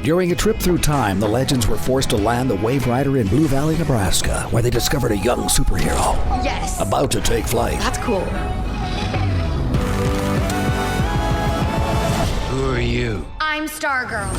During a trip through time, the Legends were forced to land the Waverider in Blue Valley, Nebraska, where they discovered a young superhero. Yes! About to take flight. That's cool. Who are you? I'm Stargirl.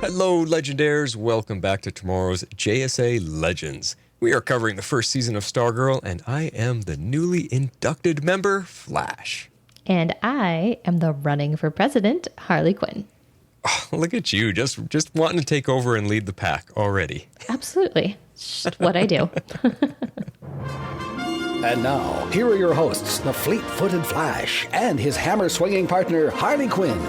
Hello, Legendaires. Welcome back to tomorrow's JSA Legends. We are covering the first season of Stargirl, and I am the newly inducted member, Flash. And I am the running for president, Harley Quinn. Oh, look at you, just wanting to take over and lead the pack already. Absolutely. It's just what I do. And now, here are your hosts, the fleet-footed Flash and his hammer-swinging partner, Harley Quinn.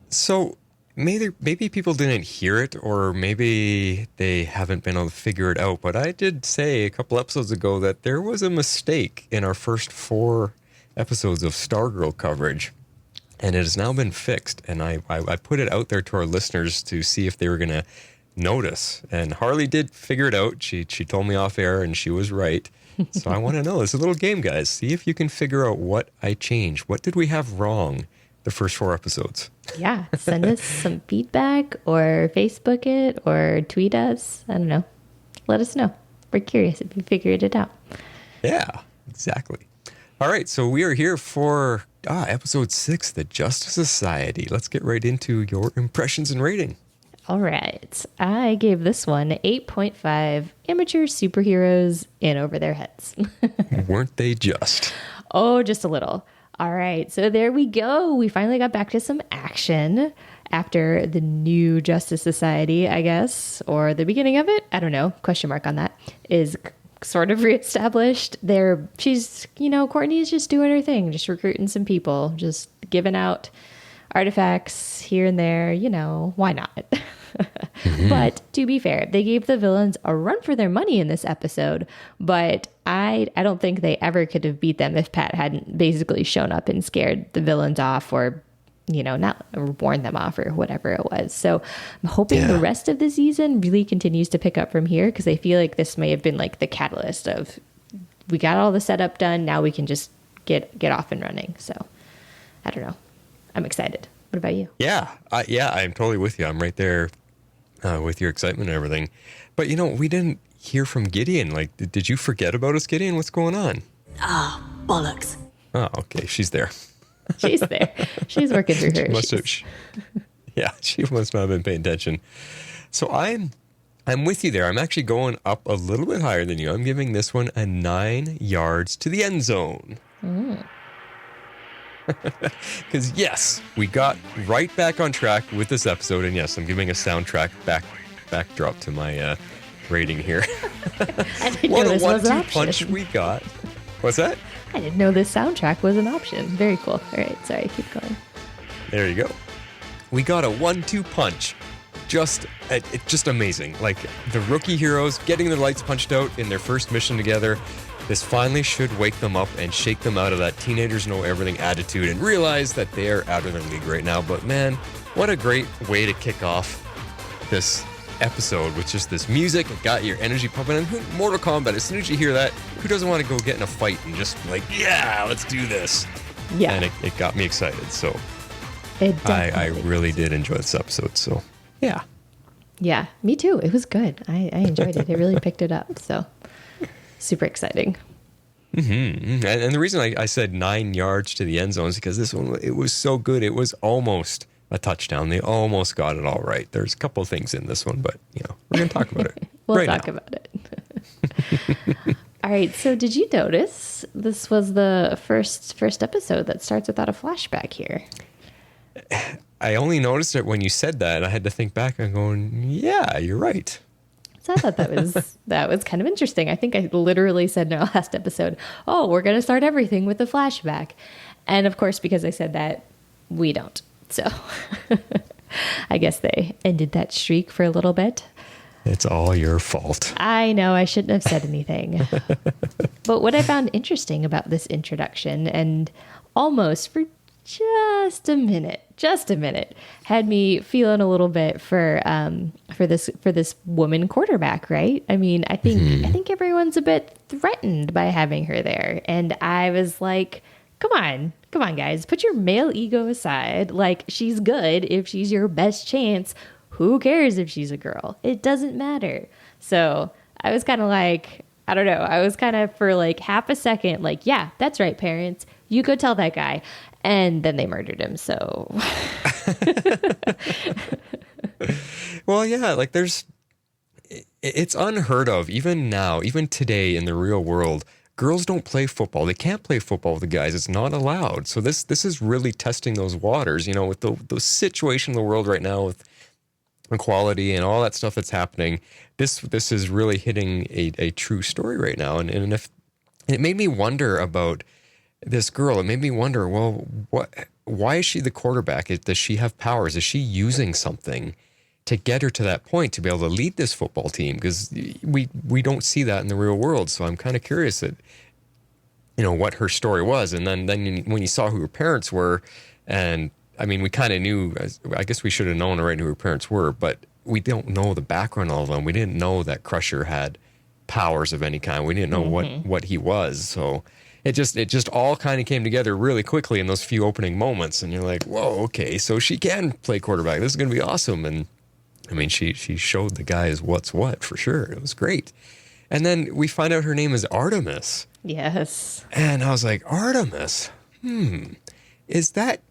So, maybe people didn't hear it, or maybe they haven't been able to figure it out, but I did say a couple episodes ago that there was a mistake in our first 4 episodes of Stargirl coverage, and it has now been fixed, and I put it out there to our listeners to see if they were going to notice, and Harley did figure it out. She told me off air, and she was right. So I want to know. It's a little game, guys. See if you can figure out what I changed. What did we have wrong the first 4 episodes? Yeah, send us some feedback or Facebook it or tweet us. I don't know. Let us know. We're curious if you figured it out. Yeah, exactly. All right, so we are here for episode 6, The Justice Society. Let's get right into your impressions and rating. All right. I gave this one 8.5 amateur superheroes in over their heads. Weren't they just? Oh, just a little. All right, so there we go. We finally got back to some action after the new Justice Society, I guess, or the beginning of it. I don't know. Question mark on that is sort of reestablished. Courtney's just doing her thing, just recruiting some people, just giving out artifacts here and there. Why not? Mm-hmm. But to be fair, they gave the villains a run for their money in this episode, but I don't think they ever could have beat them if Pat hadn't basically shown up and scared the villains off or warned them off or whatever it was. So I'm hoping the rest of the season really continues to pick up from here, because I feel like this may have been like the catalyst of, we got all the setup done, now we can just get off and running. So I don't know. I'm excited. What about you? Yeah, I'm totally with you. I'm right there with your excitement and everything. But, we didn't hear from Gideon. Like, did you forget about us, Gideon? What's going on? Bollocks. Oh, okay. She's there. She's there. She's working through her issues. She must not have been paying attention. So I'm with you there. I'm actually going up a little bit higher than you. I'm giving this one a 9 yards to the end zone. Because yes, we got right back on track with this episode, and yes, I'm giving a soundtrack backdrop to my rating here. I didn't know this was an option. Punch we got. What's that? I didn't know this soundtrack was an option. Very cool. All right, sorry, keep going. There you go. We got a 1-2 punch. Just amazing. Like, the rookie heroes getting their lights punched out in their first mission together. This finally should wake them up and shake them out of that teenagers know everything attitude and realize that they are out of their league right now. But man, what a great way to kick off this episode with just this music. It got your energy pumping. And Mortal Kombat, as soon as you hear that, who doesn't want to go get in a fight and just like, yeah, let's do this? Yeah. And it got me excited. So I really did enjoy this episode. So yeah. Yeah, me too. It was good. I enjoyed it. It really picked it up. So super exciting. Mm-hmm. And the reason I said 9 yards to the end zone is because this one, it was so good. It was almost a touchdown. They almost got it all right. There's a couple of things in this one, but we're going to talk about it. We'll talk about it. All right. So did you notice this was the first episode that starts without a flashback here? I only noticed it when you said that. I had to think back and going, yeah, you're right. So I thought that was kind of interesting. I think I literally said in our last episode, oh, we're going to start everything with a flashback. And of course, because I said that, we don't. So I guess they ended that streak for a little bit. It's all your fault. I know, I shouldn't have said anything. But what I found interesting about this introduction, and almost for just a minute. Had me feeling a little bit for this woman quarterback, right? I mean, I think everyone's a bit threatened by having her there, and I was like, come on, guys, put your male ego aside. Like, she's good if she's your best chance. Who cares if she's a girl? It doesn't matter. So I was kind of like, I don't know. I was kind of for like half a second, like, yeah, that's right, parents. You go tell that guy. And then they murdered him. So, well, yeah, like it's unheard of. Even now, even today in the real world, girls don't play football. They can't play football with the guys. It's not allowed. So this is really testing those waters, you know, with the situation in the world right now with equality and all that stuff that's happening. This is really hitting a true story right now. And if it made me wonder about this girl, it made me wonder, well, why is she the quarterback? Does she have powers? Is she using something to get her to that point to be able to lead this football team? Because we don't see that in the real world. So I'm kind of curious that, you know, what her story was. And then when you saw who her parents were, and I mean, we kind of knew, I guess we should have known already who her parents were, but we don't know the background of them. We didn't know that Crusher had powers of any kind. We didn't know what he was. So it just all kind of came together really quickly in those few opening moments. And you're like, whoa, okay, so she can play quarterback. This is going to be awesome. And I mean, she showed the guys what's what for sure. It was great. And then we find out her name is Artemis. yes. And I was like, Artemis?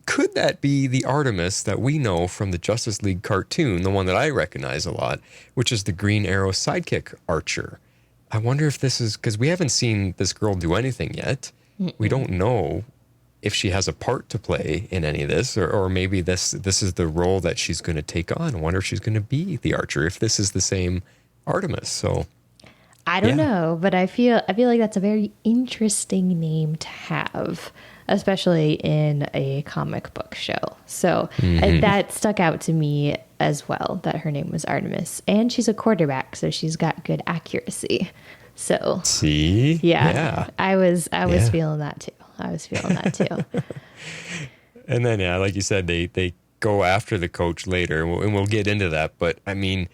Could that be the Artemis that we know from the Justice League cartoon, the one that I recognize a lot, which is the Green Arrow sidekick Archer? I wonder if this is, because we haven't seen this girl do anything yet. We don't know if she has a part to play in any of this, or maybe this is the role that she's going to take on. I wonder if she's going to be the Archer, if this is the same Artemis. So I don't know, but I feel like that's a very interesting name to have, especially in a comic book show. So that stuck out to me as well, that her name was Artemis, and she's a quarterback, so she's got good accuracy. So see, yeah. I was feeling that too. And then, yeah, like you said, they go after the coach later, and we'll get into that. But I mean,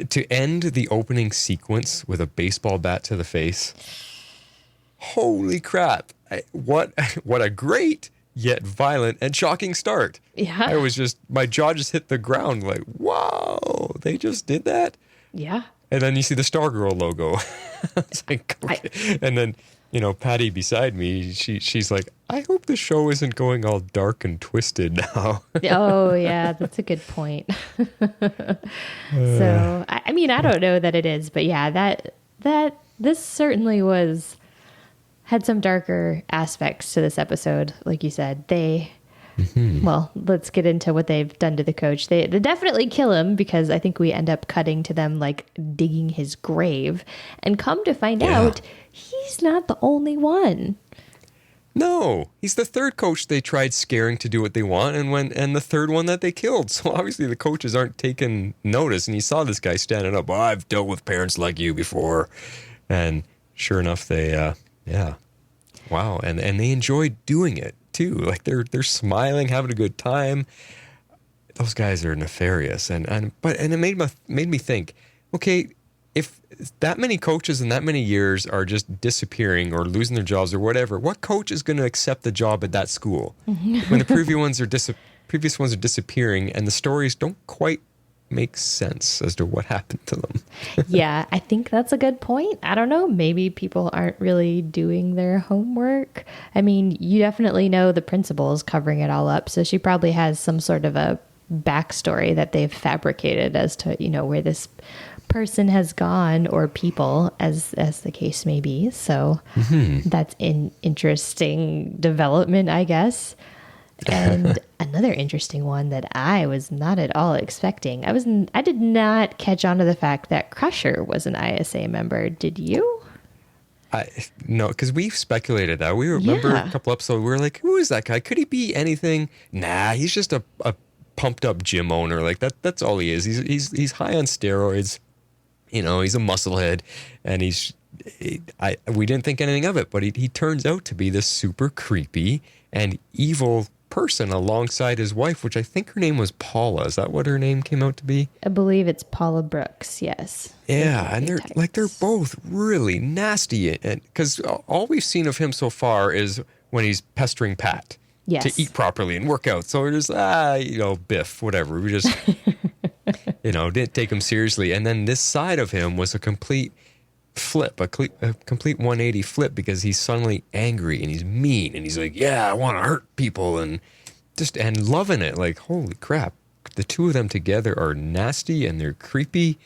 to end the opening sequence with a baseball bat to the face, holy crap! What a great yet violent and shocking start. Yeah, my jaw just hit the ground. Like, wow, they just did that. Yeah. And then you see the Stargirl logo. It's like, okay. And then, you know, Patty beside me, she's like, I hope the show isn't going all dark and twisted now. Oh, yeah, that's a good point. So, I mean, I don't know that it is, but yeah, this certainly had some darker aspects to this episode. Like you said, well, let's get into what they've done to the coach. They definitely kill him, because I think we end up cutting to them like digging his grave, and come to find out he's not the only one. No, he's the third coach they tried scaring to do what they want, and the third one that they killed. So obviously the coaches aren't taking notice. And you saw this guy standing up. Oh, I've dealt with parents like you before. And sure enough, they, wow. And they enjoyed doing it too. Like they're smiling, having a good time. Those guys are nefarious. And it made me think, okay, if that many coaches in that many years are just disappearing or losing their jobs or whatever, what coach is going to accept the job at that school when the previous ones are disappearing and the stories don't quite make sense as to what happened to them? Yeah, I think that's a good point. I don't know. Maybe people aren't really doing their homework. I mean, you definitely know the principal is covering it all up, so she probably has some sort of a backstory that they've fabricated as to, you know, where this person has gone, or people, as the case may be. So that's an interesting development, I guess. And another interesting one that I was not at all expecting. I did not catch on to the fact that Crusher was an ISA member. Did you? No, because we've speculated that. We remember a couple episodes, we were like, who is that guy? Could he be anything? Nah, he's just a pumped up gym owner. Like that's all he is. He's high on steroids. You know, he's a musclehead, and we didn't think anything of it, but he turns out to be this super creepy and evil person alongside his wife, which I think her name was Paula. Is that what her name came out to be? I believe it's Paula Brooks. Yes. Yeah, and they're both really nasty, and because all we've seen of him so far is when he's pestering Pat to eat properly and work out. So we're just Biff, whatever. We just didn't take him seriously. And then this side of him was a complete flip, a complete 180 flip, because he's suddenly angry and he's mean and he's like, yeah, I want to hurt people and loving it. Like, holy crap, the two of them together are nasty and they're creepy.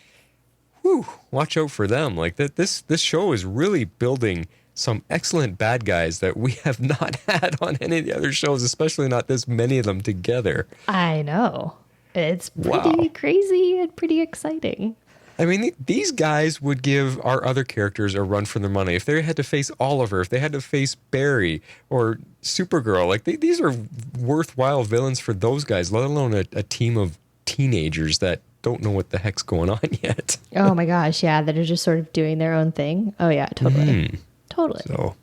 Whew, watch out for them. Like this show is really building some excellent bad guys that we have not had on any of the other shows, especially not this many of them together. I know. It's pretty crazy and pretty exciting. I mean, these guys would give our other characters a run for their money. If they had to face Oliver, if they had to face Barry or Supergirl, like these are worthwhile villains for those guys, let alone a team of teenagers that don't know what the heck's going on yet. Oh my gosh, yeah, that are just sort of doing their own thing. Oh yeah, totally. Totally. So,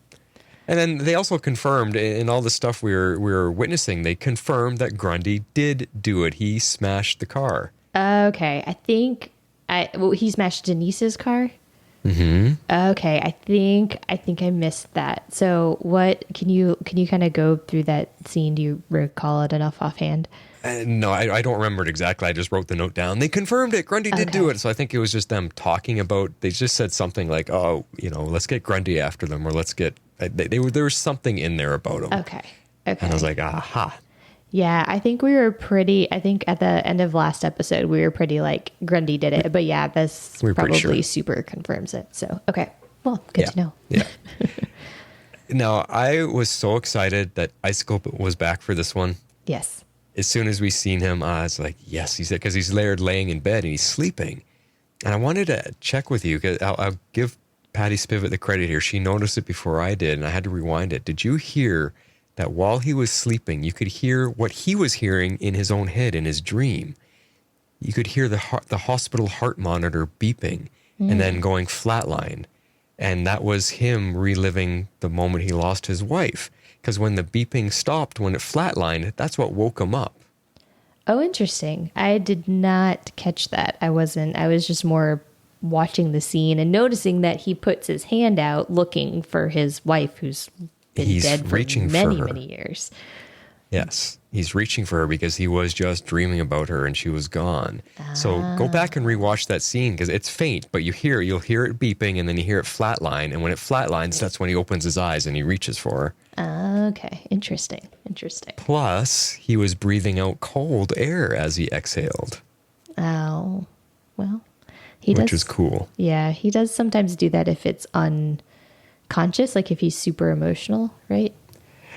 and then they also confirmed in all the stuff we were witnessing, they confirmed that Grundy did do it. He smashed the car. Okay, I think he smashed Denise's car. Mm-hmm. Okay, I think I missed that. So, what can you kind of go through that scene? Do you recall it enough offhand? No, I don't remember it exactly. I just wrote the note down. They confirmed it. Grundy did do it. So I think it was just them talking about, they just said something like, oh, let's get Grundy after them, or let's get, there was something in there about him. Okay. And I was like, aha. Yeah, I think at the end of last episode, we were pretty like, Grundy did it. But yeah, this probably super confirms it. So, okay. Well, good to know. Yeah. Now, I was so excited that Icicle was back for this one. Yes. As soon as we seen him, I was like, yes, he's there, because he's laying in bed and he's sleeping. And I wanted to check with you, because I'll give Patty Spivot the credit here. She noticed it before I did, and I had to rewind it. Did you hear that while he was sleeping, you could hear what he was hearing in his own head in his dream? You could hear the hospital heart monitor beeping and then going flatline. And that was him reliving the moment he lost his wife. Because when the beeping stopped, when it flatlined, that's what woke him up. Oh, interesting. I did not catch that. I was just more watching the scene and noticing that he puts his hand out looking for his wife, who's been dead for many years. Yes, he's reaching for her because he was just dreaming about her and she was gone. So go back and rewatch that scene, because it's faint, but you'll hear it beeping and then you hear it flatline. And when it flatlines, that's when he opens his eyes and he reaches for her. Okay, interesting. Plus, he was breathing out cold air as he exhaled. Oh, well, which is cool. Yeah, he does sometimes do that if it's unconscious, like if he's super emotional, right?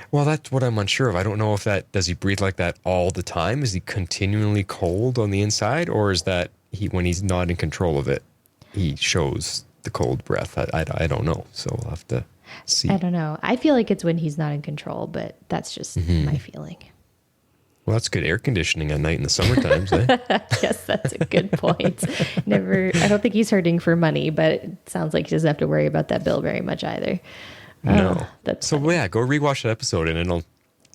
Well, that's what I'm unsure of. I don't know if does he breathe like that all the time? Is he continually cold on the inside? Or is that when he's not in control of it, he shows the cold breath? I don't know. So we'll have to see. I don't know. I feel like it's when he's not in control, but that's just my feeling. Well, that's good air conditioning at night in the summer times, eh? Yes, that's a good point. I don't think he's hurting for money, but it sounds like he doesn't have to worry about that bill very much either. No. That's so funny. Yeah, go rewatch that episode and it'll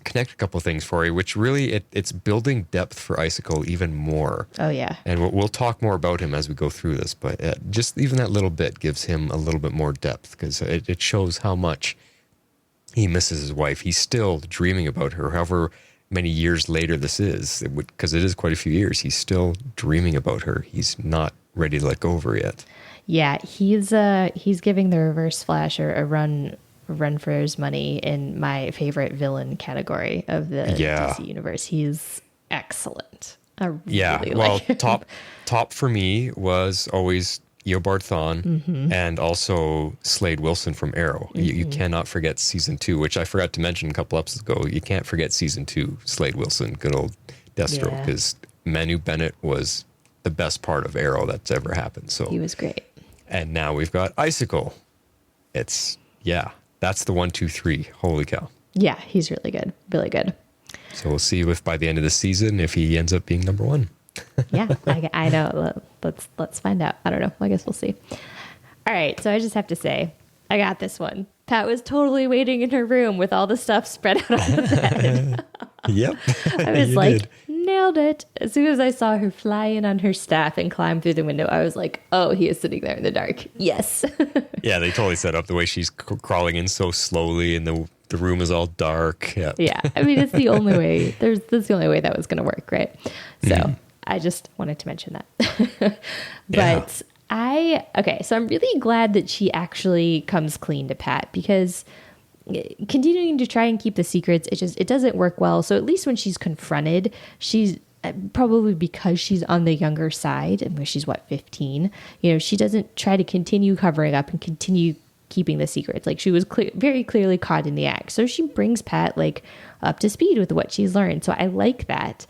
connect a couple of things for you, which really it's building depth for Icicle even more. Oh yeah. And we'll talk more about him as we go through this, but just even that little bit gives him a little bit more depth, because it shows how much he misses his wife. He's still dreaming about her, however many years later this is, because it is quite a few years. He's still dreaming about her. He's not ready to let go of her yet. Yeah, he's giving the Reverse Flash a run for his money in my favorite villain category of the DC universe. He's excellent. I really like top for me was always Eobard Thawne and also Slade Wilson from Arrow. You cannot forget season 2, which I forgot to mention a couple episodes ago. You can't forget season 2, Slade Wilson, good old Deathstroke, because Manu Bennett was the best part of Arrow that's ever happened. So he was great. And now we've got Icicle. That's the 1, 2, 3. Holy cow. Yeah, he's really good. Really good. So we'll see if by the end of the season, if he ends up being number 1. Yeah, I know. Let's find out. I don't know. I guess we'll see. All right. So I just have to say, I got this one. Pat was totally waiting in her room with all the stuff spread out on the bed. Yep. I was You like, did. nailed it. As soon as I saw her fly in on her staff and climb through the window, I was like, oh, he is sitting there in the dark. Yes. Yeah, they totally set up the way she's crawling in so slowly and the room is all dark. Yeah. Yeah. I mean, it's the only way. That's the only way that was going to work, right? So I just wanted to mention that. But so I'm really glad that she actually comes clean to Pat, because continuing to try and keep the secrets, it doesn't work well. So at least when she's confronted, she's probably because she's on the younger side, and where she's 15, she doesn't try to continue covering up and continue keeping the secrets. Like, she was very clearly caught in the act. So she brings Pat like up to speed with what she's learned. So I like that.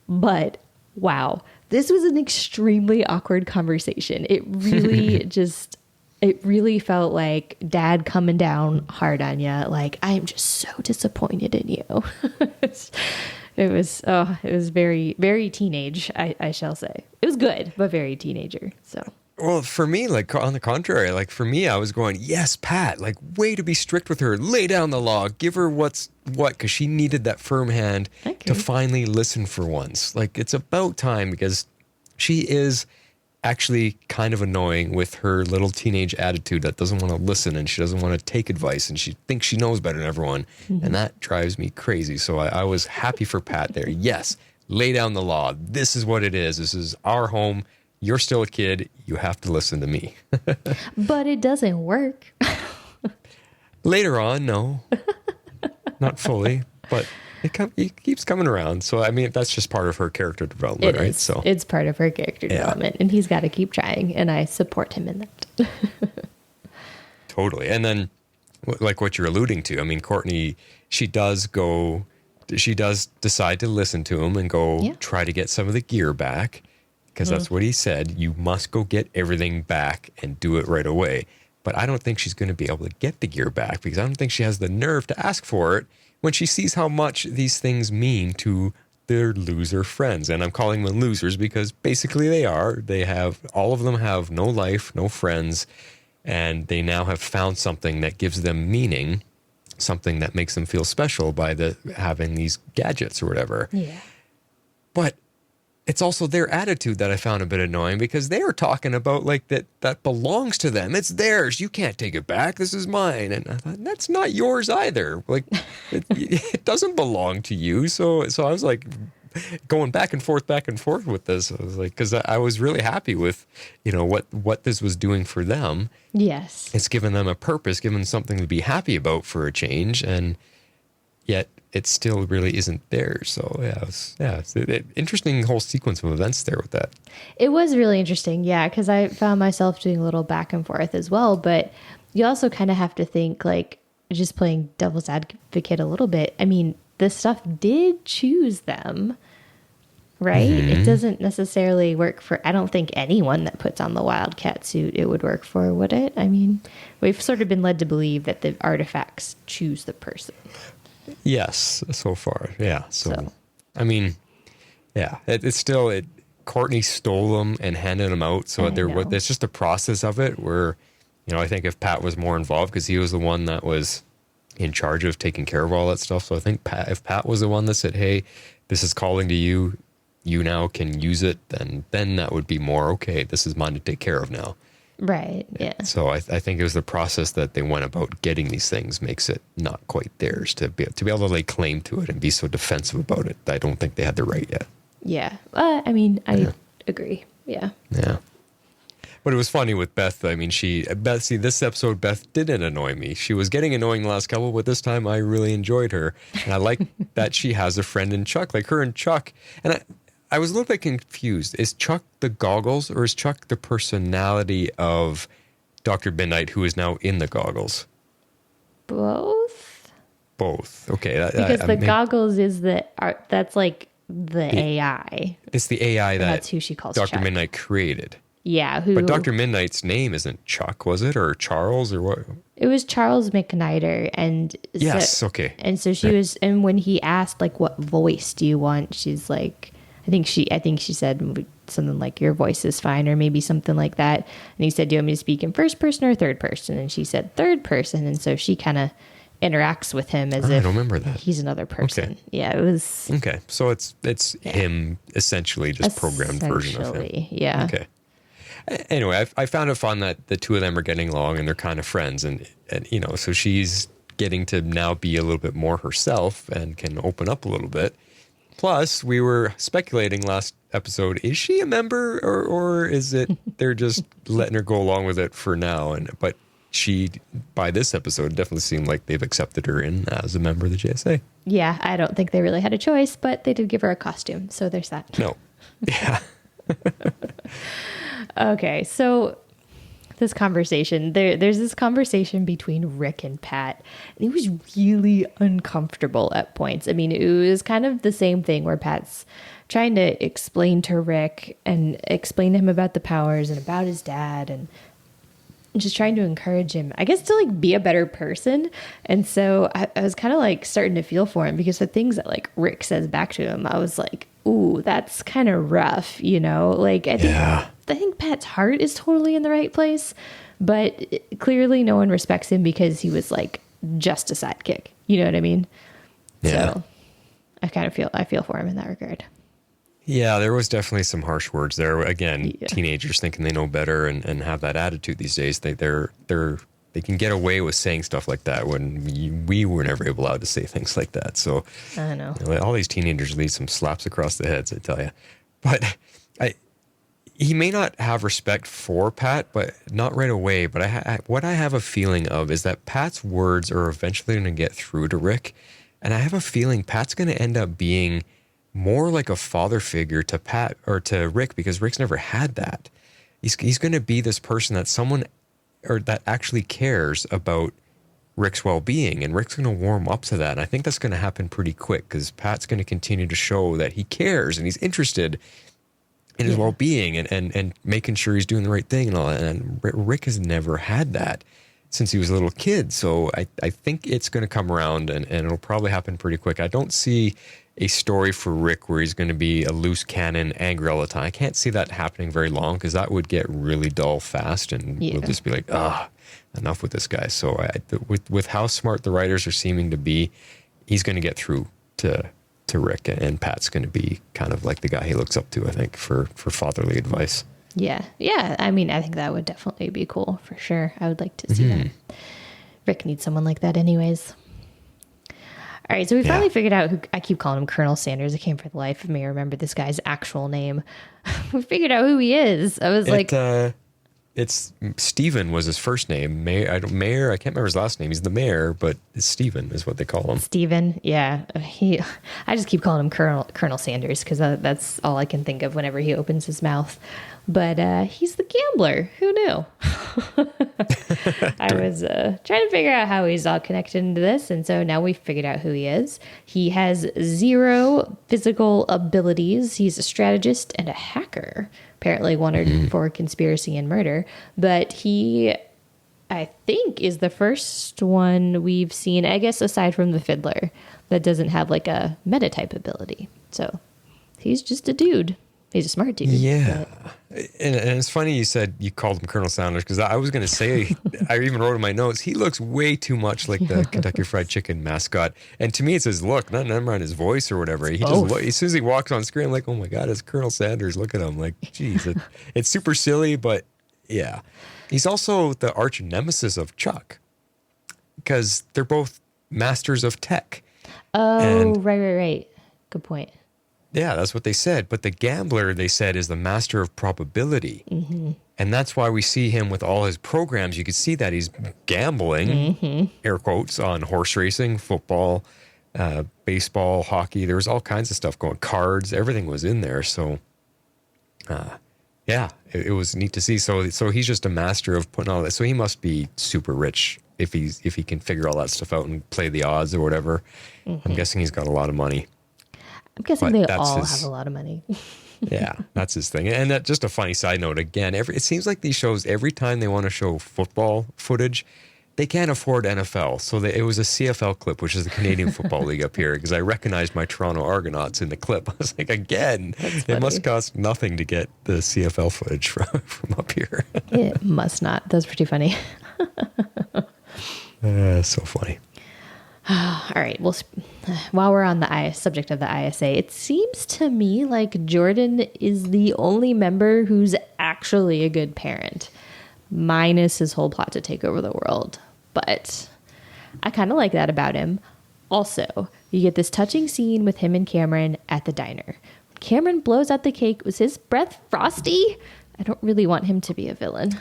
But wow, this was an extremely awkward conversation. It really it really felt like dad coming down hard on you. Like, I am just so disappointed in you. It was very, very teenage, I shall say. It was good, but very teenager. So. Well, for me, like, on the contrary, like, for me, I was going, yes, Pat, like, way to be strict with her. Lay down the law. Give her what's what, because she needed that firm hand to finally listen for once. Like, it's about time, because she is actually kind of annoying with her little teenage attitude that doesn't want to listen, and she doesn't want to take advice, and she thinks she knows better than everyone. And that drives me crazy. So I was happy for Pat there. Yes, lay down the law. This is what it is. This is our home. You're still a kid. You have to listen to me. But it doesn't work. Later on, no. Not fully, but it keeps coming around. So, I mean, that's just part of her character development, right? So it's part of her character development, and he's got to keep trying, and I support him in that. Totally. And then, like what you're alluding to, I mean, Courtney, she does decide to listen to him and go try to get some of the gear back. Because that's what he said. You must go get everything back and do it right away. But I don't think she's going to be able to get the gear back, because I don't think she has the nerve to ask for it when she sees how much these things mean to their loser friends. And I'm calling them losers because basically they are. All of them have no life, no friends, and they now have found something that gives them meaning, something that makes them feel special by having these gadgets or whatever. Yeah. But it's also their attitude that I found a bit annoying, because they were talking about like that belongs to them. It's theirs. You can't take it back. This is mine. And I thought, that's not yours either. Like, it doesn't belong to you. So I was like going back and forth with this. I was like, because I was really happy with, what this was doing for them. Yes. It's given them a purpose, given them something to be happy about for a change. And yet it still really isn't theirs. So it's an interesting whole sequence of events there with that. It was really interesting, yeah, because I found myself doing a little back and forth as well. But you also kind of have to think, like, just playing devil's advocate a little bit. I mean, this stuff did choose them, right? It doesn't necessarily work for, I don't think anyone that puts on the Wildcat suit it would work for, would it? I mean, we've sort of been led to believe that the artifacts choose the person. Yes, so far, yeah. So. I mean, yeah, it's still Courtney stole them and handed them out. So it's just a process of it where, I think if Pat was more involved, because he was the one that was in charge of taking care of all that stuff. So I think if Pat was the one that said, "Hey, this is calling to you. You now can use it," then that would be more okay. This is mine to take care of now. Right. Yeah. So I think it was the process that they went about getting these things makes it not quite theirs to be able to lay claim to it and be so defensive about it. I don't think they had the right yet. Yeah. I mean, I agree. Yeah. Yeah. But it was funny with Beth. I mean, this episode, Beth didn't annoy me. She was getting annoying the last couple, but this time I really enjoyed her. And I like that she has a friend in Chuck, like her and Chuck. And I was a little bit confused. Is Chuck the goggles, or is Chuck the personality of Dr. Mid-Nite, who is now in the goggles? Both. Okay. Because the goggles is that's like the AI. It's the AI that's who she calls Dr. Chuck. Mid-Nite created. Yeah. But Dr. Mid-Nite's name isn't Chuck, was it? Or Charles, or what? It was Charles McNider. And yes, okay. And so she was, and when he asked, like, what voice do you want? She's like, I think she said something like, your voice is fine, or maybe something like that. And he said, do you want me to speak in first person or third person? And she said third person. And so she kind of interacts with him as I if don't remember that. he's another person. Okay. Yeah, it was. Okay, so it's him essentially, just programmed version of him. Essentially, yeah. Okay. Anyway, I found it fun that the two of them are getting along and they're kind of friends, and so she's getting to now be a little bit more herself and can open up a little bit. Plus, we were speculating last episode, is she a member or is it they're just letting her go along with it for now? But she, by this episode, definitely seemed like they've accepted her in as a member of the JSA. Yeah, I don't think they really had a choice, but they did give her a costume, so there's that. No. Yeah. Okay, so this conversation, there's this conversation between Rick and Pat, and it was really uncomfortable at points. I mean, it was kind of the same thing where Pat's trying to explain to Rick and explain to him about the powers and about his dad, and just trying to encourage him, I guess, to like be a better person. And so I was kind of like starting to feel for him, because the things that like Rick says back to him, I was like, ooh, that's kind of rough, like I think Pat's heart is totally in the right place, but clearly no one respects him because he was like just a sidekick. You know what I mean? Yeah. So I feel for him in that regard. Yeah, there was definitely some harsh words there. Again, teenagers thinking they know better and have that attitude these days. They can get away with saying stuff like that when we were never allowed to say things like that. So I know. All these teenagers need some slaps across the heads, I tell you. But he may not have respect for Pat, but not right away. But what I have a feeling of is that Pat's words are eventually going to get through to Rick. And I have a feeling Pat's going to end up being more like a father figure to Pat or to Rick, because Rick's never had that. He's going to be this person that that actually cares about Rick's well-being, and Rick's going to warm up to that. And I think that's going to happen pretty quick, because Pat's going to continue to show that he cares and he's interested in his well-being and making sure he's doing the right thing and all that. And Rick has never had that since he was a little kid. So I think it's going to come around and it'll probably happen pretty quick. I don't see a story for Rick where he's going to be a loose cannon, angry all the time. I can't see that happening very long, because that would get really dull fast, and we'll just be like, enough with this guy. So with how smart the writers are seeming to be, he's going to get through to Rick, and Pat's going to be kind of like the guy he looks up to, I think, for fatherly advice. Yeah. I mean, I think that would definitely be cool for sure. I would like to see that. Rick needs someone like that anyways. All right, so we finally figured out who, I keep calling him Colonel Sanders. I can't for the life of me remember this guy's actual name. We figured out who he is. I was it's Stephen was his first name. Mayor, I can't remember his last name. He's the mayor, but Stephen is what they call him. Stephen, yeah. I just keep calling him Colonel Sanders, because that's all I can think of whenever he opens his mouth. But he's the gambler. Who knew? I was trying to figure out how he's all connected into this, and so now we've figured out who he is. He has 0 physical abilities. He's a strategist and a hacker. Apparently wanted for conspiracy and murder. But he, I think, is the first one we've seen, I guess, aside from the Fiddler, that doesn't have like a meta-type ability. So he's just a dude. He's a smart dude. Yeah. And it's funny you said you called him Colonel Sanders, because I was going to say, I even wrote in my notes, he looks way too much like the Kentucky Fried Chicken mascot. And to me, it's his look, not never mind his voice or whatever. He just as soon as he walks on screen, I'm like, oh my God, it's Colonel Sanders. Look at him. Like, geez, it's super silly, but yeah. He's also the arch nemesis of Chuck, because they're both masters of tech. Oh, right. Good point. Yeah, that's what they said. But the gambler, they said, is the master of probability. And that's why we see him with all his programs. You can see that he's gambling, air quotes, on horse racing, football, baseball, hockey. There was all kinds of stuff going, cards, everything was in there. So, it was neat to see. So he's just a master of putting all that. So he must be super rich if he can figure all that stuff out and play the odds or whatever. I'm guessing he's got a lot of money. I'm guessing they all have a lot of money. Yeah, that's his thing. And that, just a funny side note, again, it seems like these shows, every time they want to show football footage, they can't afford NFL. So it was a CFL clip, which is the Canadian Football League up here, because I recognized my Toronto Argonauts in the clip. I was like, again, it must cost nothing to get the CFL footage from up here. It must not. That's pretty funny. So funny. All right. Well, while we're on the subject of the ISA, it seems to me like Jordan is the only member who's actually a good parent, minus his whole plot to take over the world. But I kind of like that about him. Also, you get this touching scene with him and Cameron at the diner. Cameron blows out the cake. Was his breath frosty? I don't really want him to be a villain.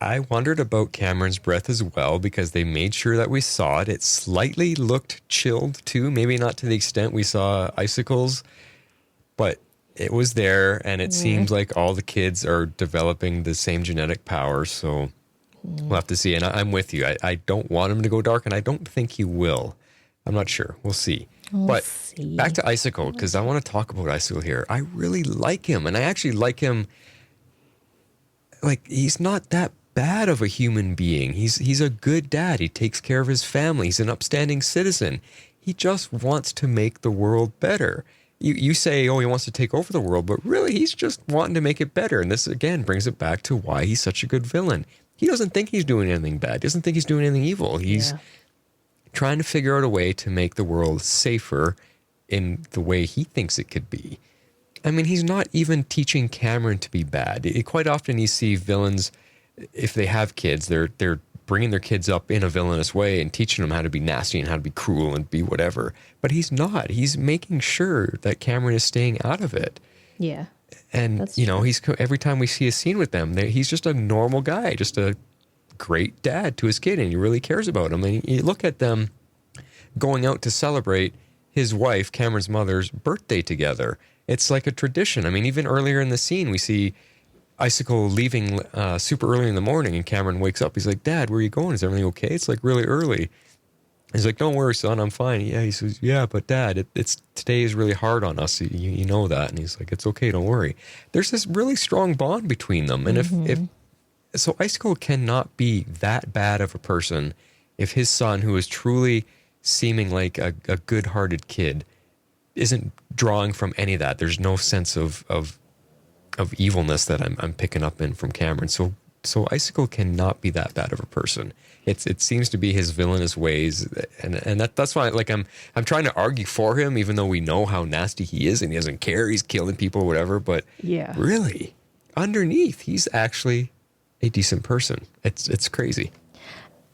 I wondered about Cameron's breath as well because they made sure that we saw it. It slightly looked chilled too, maybe not to the extent we saw icicles, but it was there, and it seems like all the kids are developing the same genetic power, so we'll have to see. And I'm with you. I don't want him to go dark, and I don't think he will. I'm not sure. We'll see. Back to Icicle, because I want to talk about Icicle here. I really like him, and I actually like him. Like, he's not that bad of a human being. He's a good dad. He takes care of his family. He's an upstanding citizen. He just wants to make the world better. You say, oh, he wants to take over the world, but really he's just wanting to make it better. And this, again, brings it back to why he's such a good villain. He doesn't think he's doing anything bad. He doesn't think he's doing anything evil. He's trying to figure out a way to make the world safer in the way he thinks it could be. I mean, he's not even teaching Cameron to be bad. Quite often you see villains, if they have kids, they're bringing their kids up in a villainous way and teaching them how to be nasty and how to be cruel and be whatever. But he's not. He's making sure that Cameron is staying out of it. Yeah. And, you know, every time we see a scene with them, he's just a normal guy, just a great dad to his kid, and he really cares about him. And you look at them going out to celebrate his wife, Cameron's mother's birthday together. It's like a tradition. I mean, even earlier in the scene, we see Icicle leaving super early in the morning, and Cameron wakes up. He's like, Dad, where are you going? Is everything okay? It's like really early. He's like, don't worry, son, I'm fine. Yeah, he says, yeah, but Dad, it's today is really hard on us. You know that. And he's like, it's okay, don't worry. There's this really strong bond between them. And if so Icicle cannot be that bad of a person if his son, who is truly seeming like a good-hearted kid, isn't drawing from any of that. There's no sense of evilness that I'm picking up in from Cameron. So Icicle cannot be that bad of a person. It seems to be his villainous ways, and that's why, like, I'm trying to argue for him, even though we know how nasty he is and he doesn't care. He's killing people or whatever. But really, underneath, he's actually a decent person. It's crazy.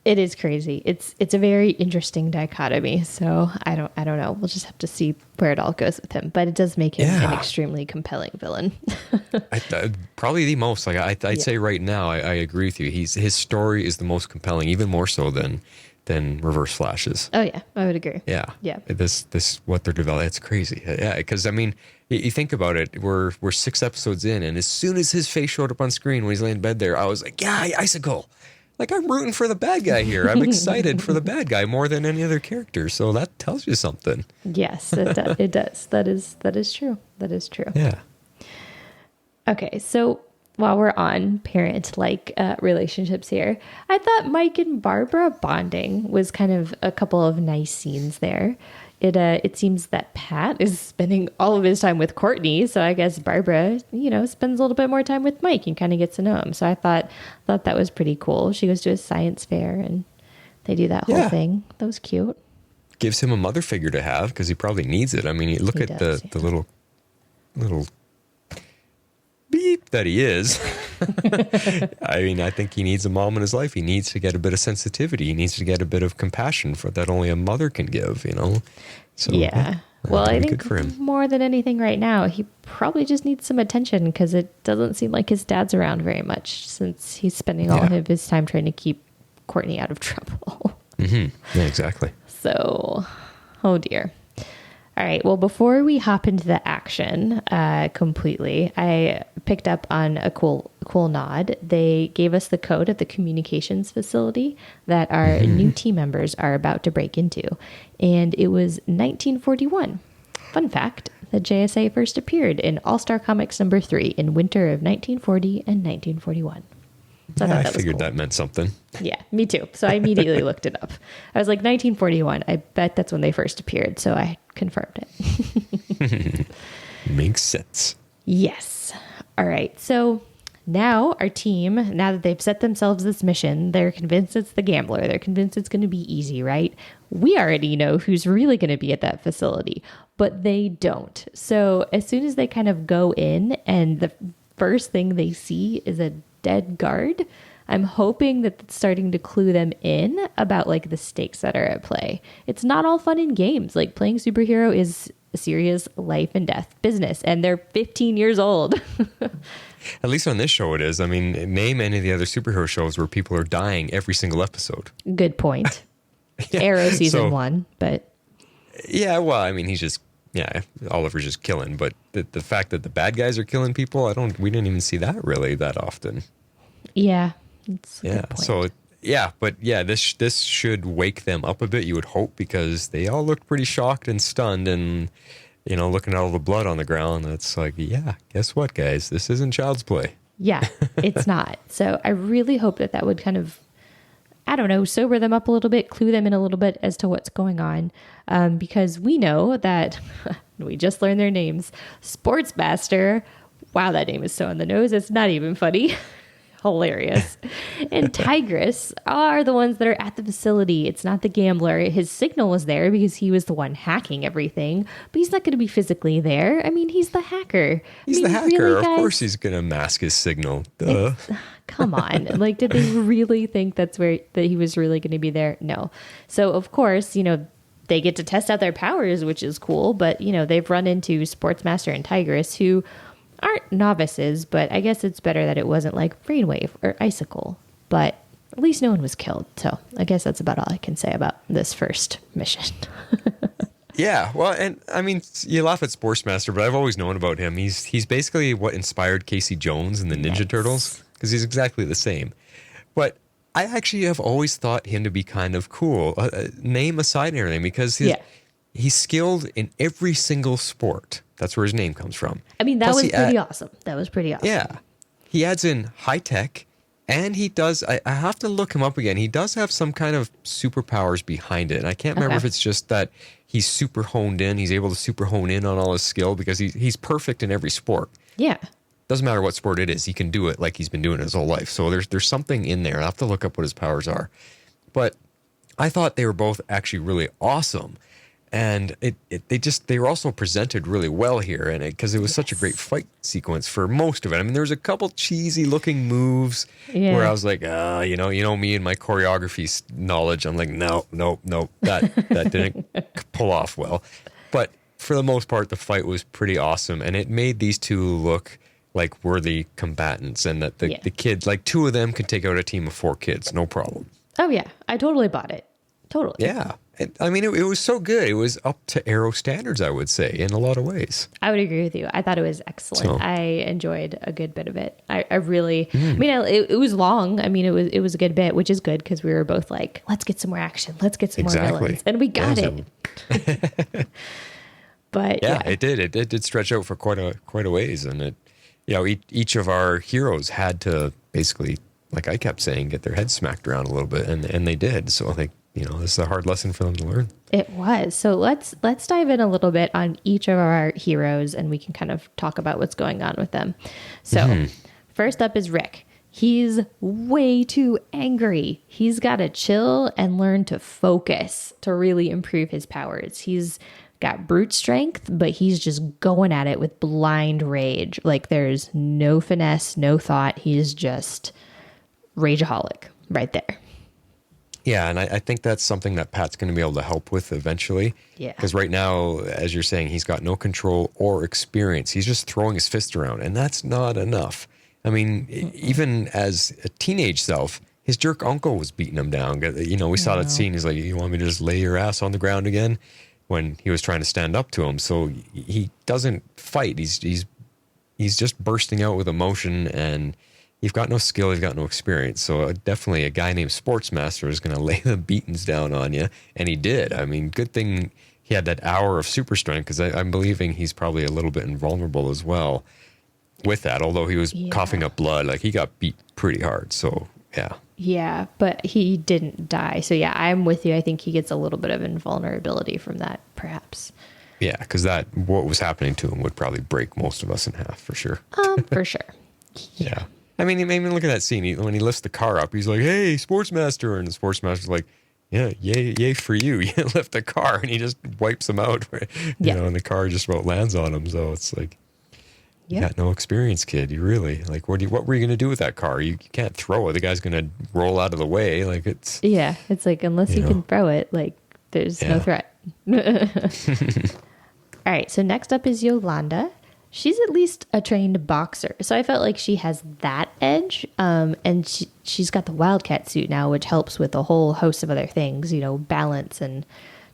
It is crazy. It's a very interesting dichotomy. So I don't know. We'll just have to see where it all goes with him. But it does make him an extremely compelling villain. Probably the most. Like I'd say right now, I agree with you. His story is the most compelling, even more so than Reverse Flash's. Oh yeah, I would agree. Yeah. This what they're developing. It's crazy. Yeah, because I mean, you think about it. We're 6 episodes in, and as soon as his face showed up on screen when he's laying in bed there, I was like, yeah, Icicle. Like, I'm rooting for the bad guy here. I'm excited for the bad guy more than any other character. So that tells you something. Yes, it does. That is true. That is true. Yeah. Okay, so while we're on parent-like relationships here, I thought Mike and Barbara bonding was kind of a couple of nice scenes there. It seems that Pat is spending all of his time with Courtney, so I guess Barbara, spends a little bit more time with Mike and kind of gets to know him. So I thought that was pretty cool. She goes to a science fair and they do that whole thing. That was cute. Gives him a mother figure to have because he probably needs it. I mean, you look at the little beep that he is. I mean, I think he needs a mom in his life. He needs to get a bit of sensitivity. He needs to get a bit of compassion for that only a mother can give, So, well, I think more than anything right now, he probably just needs some attention because it doesn't seem like his dad's around very much since he's spending all of his time trying to keep Courtney out of trouble. Mm-hmm. Yeah, exactly. So, oh dear. All right. Well, before we hop into the action completely, I picked up on a cool nod. They gave us the code at the communications facility that our new team members are about to break into. And it was 1941. Fun fact, the JSA first appeared in All-Star Comics number 3 in winter of 1940 and 1941. So I figured that meant something. Yeah, me too. So I immediately looked it up. I was like, 1941. I bet that's when they first appeared. So I confirmed it. Makes sense. Yes. All right. So now our team, now that they've set themselves this mission, they're convinced it's the gambler. They're convinced it's going to be easy, right? We already know who's really going to be at that facility, but they don't. So as soon as they kind of go in and the first thing they see is a dead guard, I'm hoping that it's starting to clue them in about like the stakes that are at play. It's not all fun and games. Like playing superhero is a serious life and death business, and they're 15 years old. At least on this show it is. I mean, name any of the other superhero shows where people are dying every single episode. Good point. Yeah, Arrow season 1, but... Yeah, well, I mean, Oliver's just killing, but the fact that the bad guys are killing people, we didn't even see that really that often. Yeah, that's a good point. So... this should wake them up a bit, you would hope, because they all looked pretty shocked and stunned and, looking at all the blood on the ground. It's like, yeah, guess what, guys? This isn't child's play. Yeah, it's not. So I really hope that would kind of, I don't know, sober them up a little bit, clue them in a little bit as to what's going on. Because we know that, we just learned their names, Sportsmaster. Wow, that name is so on the nose. It's not even funny. Hilarious. And Tigress are the ones that are at the facility. It's not the gambler. His signal was there because he was the one hacking everything, but he's not going to be physically there. I mean, he's the hacker. He's the hacker. Really, of course he's going to mask his signal. Duh. Come on. Like, did they really think that he was really going to be there? No. So, of course, they get to test out their powers, which is cool, but, they've run into Sportsmaster and Tigress, who aren't novices, but I guess it's better that it wasn't like Brainwave or Icicle. But at least no one was killed. So I guess that's about all I can say about this first mission. Yeah, well, and I mean, you laugh at Sportsmaster, but I've always known about him. He's basically what inspired Casey Jones and the Ninja Turtles, because he's exactly the same. But I actually have always thought him to be kind of cool. Name aside and everything, because he's skilled in every single sport. That's where his name comes from. I mean, that was pretty awesome. That was pretty awesome. Yeah. He adds in high tech, and he does, I have to look him up again. He does have some kind of superpowers behind it. And I can't remember if it's just that he's super honed in. He's able to super hone in on all his skill because he's perfect in every sport. Yeah. Doesn't matter what sport it is. He can do it like he's been doing it his whole life. So there's something in there. I'll have to look up what his powers are. But I thought they were both actually really awesome. And they were also presented really well here, and because it was such a great fight sequence for most of it. I mean, there was a couple cheesy looking moves where I was like, you know me and my choreography knowledge. I'm like, no, that didn't pull off well. But for the most part, the fight was pretty awesome, and it made these two look like worthy combatants, and that the kids, like 2 of them, could take out a team of 4 kids, no problem. Oh yeah, I totally bought it. Totally. Yeah. I mean, it was so good. It was up to Arrow standards, I would say, in a lot of ways. I would agree with you. I thought it was excellent. I enjoyed a good bit of it. I really, I mean, it was long. I mean, it was a good bit, which is good because we were both like, let's get some more action. Let's get some more villains. And we got it. But yeah, it did. It did stretch out for quite a ways. And each of our heroes had to basically, like I kept saying, get their heads smacked around a little bit. And they did. So I think, this is a hard lesson for them to learn. It was. So let's dive in a little bit on each of our heroes, and we can kind of talk about what's going on with them. So first up is Rick. He's way too angry. He's got to chill and learn to focus to really improve his powers. He's got brute strength, but he's just going at it with blind rage. Like there's no finesse, no thought. He's just rageaholic right there. Yeah, and I think that's something that Pat's going to be able to help with eventually. Yeah. Because right now, as you're saying, he's got no control or experience. He's just throwing his fist around, and that's not enough. I mean, even as a teenage self, his jerk uncle was beating him down. We saw that scene. He's like, you want me to just lay your ass on the ground again? When he was trying to stand up to him. So he doesn't fight. He's just bursting out with emotion, and you've got no skill, you've got no experience. So definitely a guy named Sportsmaster is going to lay the beatings down on you. And he did. I mean, good thing he had that hour of super strength, because I'm believing he's probably a little bit invulnerable as well with that. Although he was coughing up blood, like he got beat pretty hard. So yeah. Yeah, but he didn't die. So yeah, I'm with you. I think he gets a little bit of invulnerability from that, perhaps. Yeah, because what was happening to him would probably break most of us in half for sure. For sure. Yeah. I mean, look at that scene. When he lifts the car up, he's like, "Hey, Sportsmaster," and the Sportsmaster's like, "Yeah, yay for you! You lift the car," and he just wipes him out. You know, and the car just about lands on him. So it's like, you got no experience, kid. You really like what were you going to do with that car? You can't throw it. The guy's going to roll out of the way. Like it's it's like unless you can throw it, like there's no threat. All right, so next up is Yolanda. She's at least a trained boxer, so I felt like she has that edge. And she's got the Wildcat suit now, which helps with a whole host of other things, you know, balance and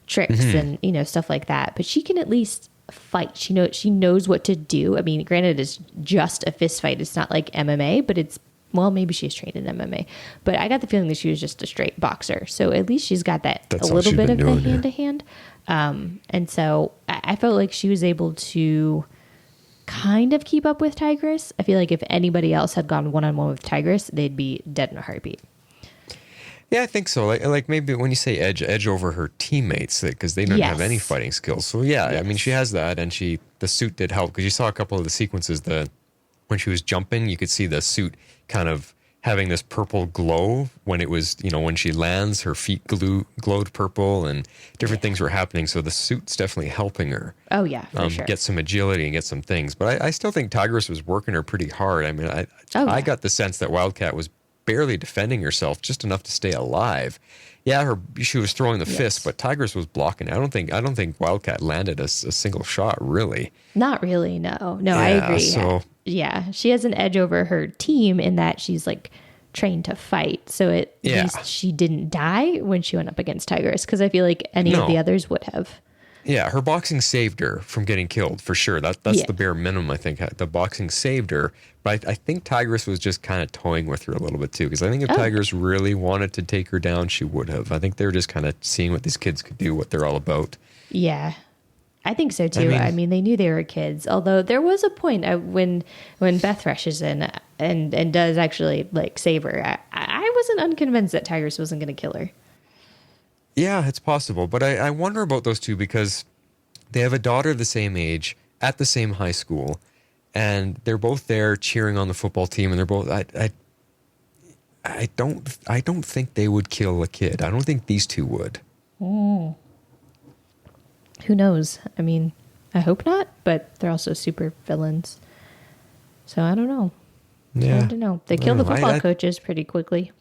tricks and, you know, stuff like that. But she can at least fight. She knows what to do. I mean, granted, it's just a fist fight. It's not like MMA, but it's, well, maybe she's trained in MMA. But I got the feeling that she was just a straight boxer. So at least she's got that's a little bit of the hand-to-hand. And so I felt like she was able to kind of keep up with Tigress. I feel like if anybody else had gone one-on-one with Tigress, they'd be dead in a heartbeat. Yeah, I think so. Like maybe when you say edge over her teammates, because they don't have any fighting skills. So I mean, she has that, and the suit did help, because you saw a couple of the sequences when she was jumping, you could see the suit kind of having this purple glow when it was, you know, when she lands, her feet glowed purple, and different things were happening. So the suit's definitely helping her. Oh yeah, for sure. Get some agility and get some things. But I still think Tigress was working her pretty hard. I mean, I got the sense that Wildcat was barely defending herself, just enough to stay alive. Yeah, she was throwing the fist, but Tigress was blocking. I don't think Wildcat landed a single shot, really. Not really, no. No, I agree. So, yeah, she has an edge over her team in that she's like trained to fight. So at least she didn't die when she went up against Tigress, because I feel like any of the others would have. Yeah, her boxing saved her from getting killed, for sure. That's the bare minimum, I think. The boxing saved her. But I think Tigress was just kind of toying with her a little bit, too. Because I think if Tigress really wanted to take her down, she would have. I think they were just kind of seeing what these kids could do, what they're all about. Yeah, I think so, too. I mean, they knew they were kids. Although there was a point when Beth rushes in and does actually like save her. I wasn't unconvinced that Tigress wasn't going to kill her. Yeah, it's possible. But I wonder about those two, because they have a daughter the same age at the same high school, and they're both there cheering on the football team, and they're both I don't think they would kill a kid. I don't think these two would. Who knows? I mean, I hope not, but they're also super villains. So I don't know. Yeah. I don't know. They kill the football coaches pretty quickly.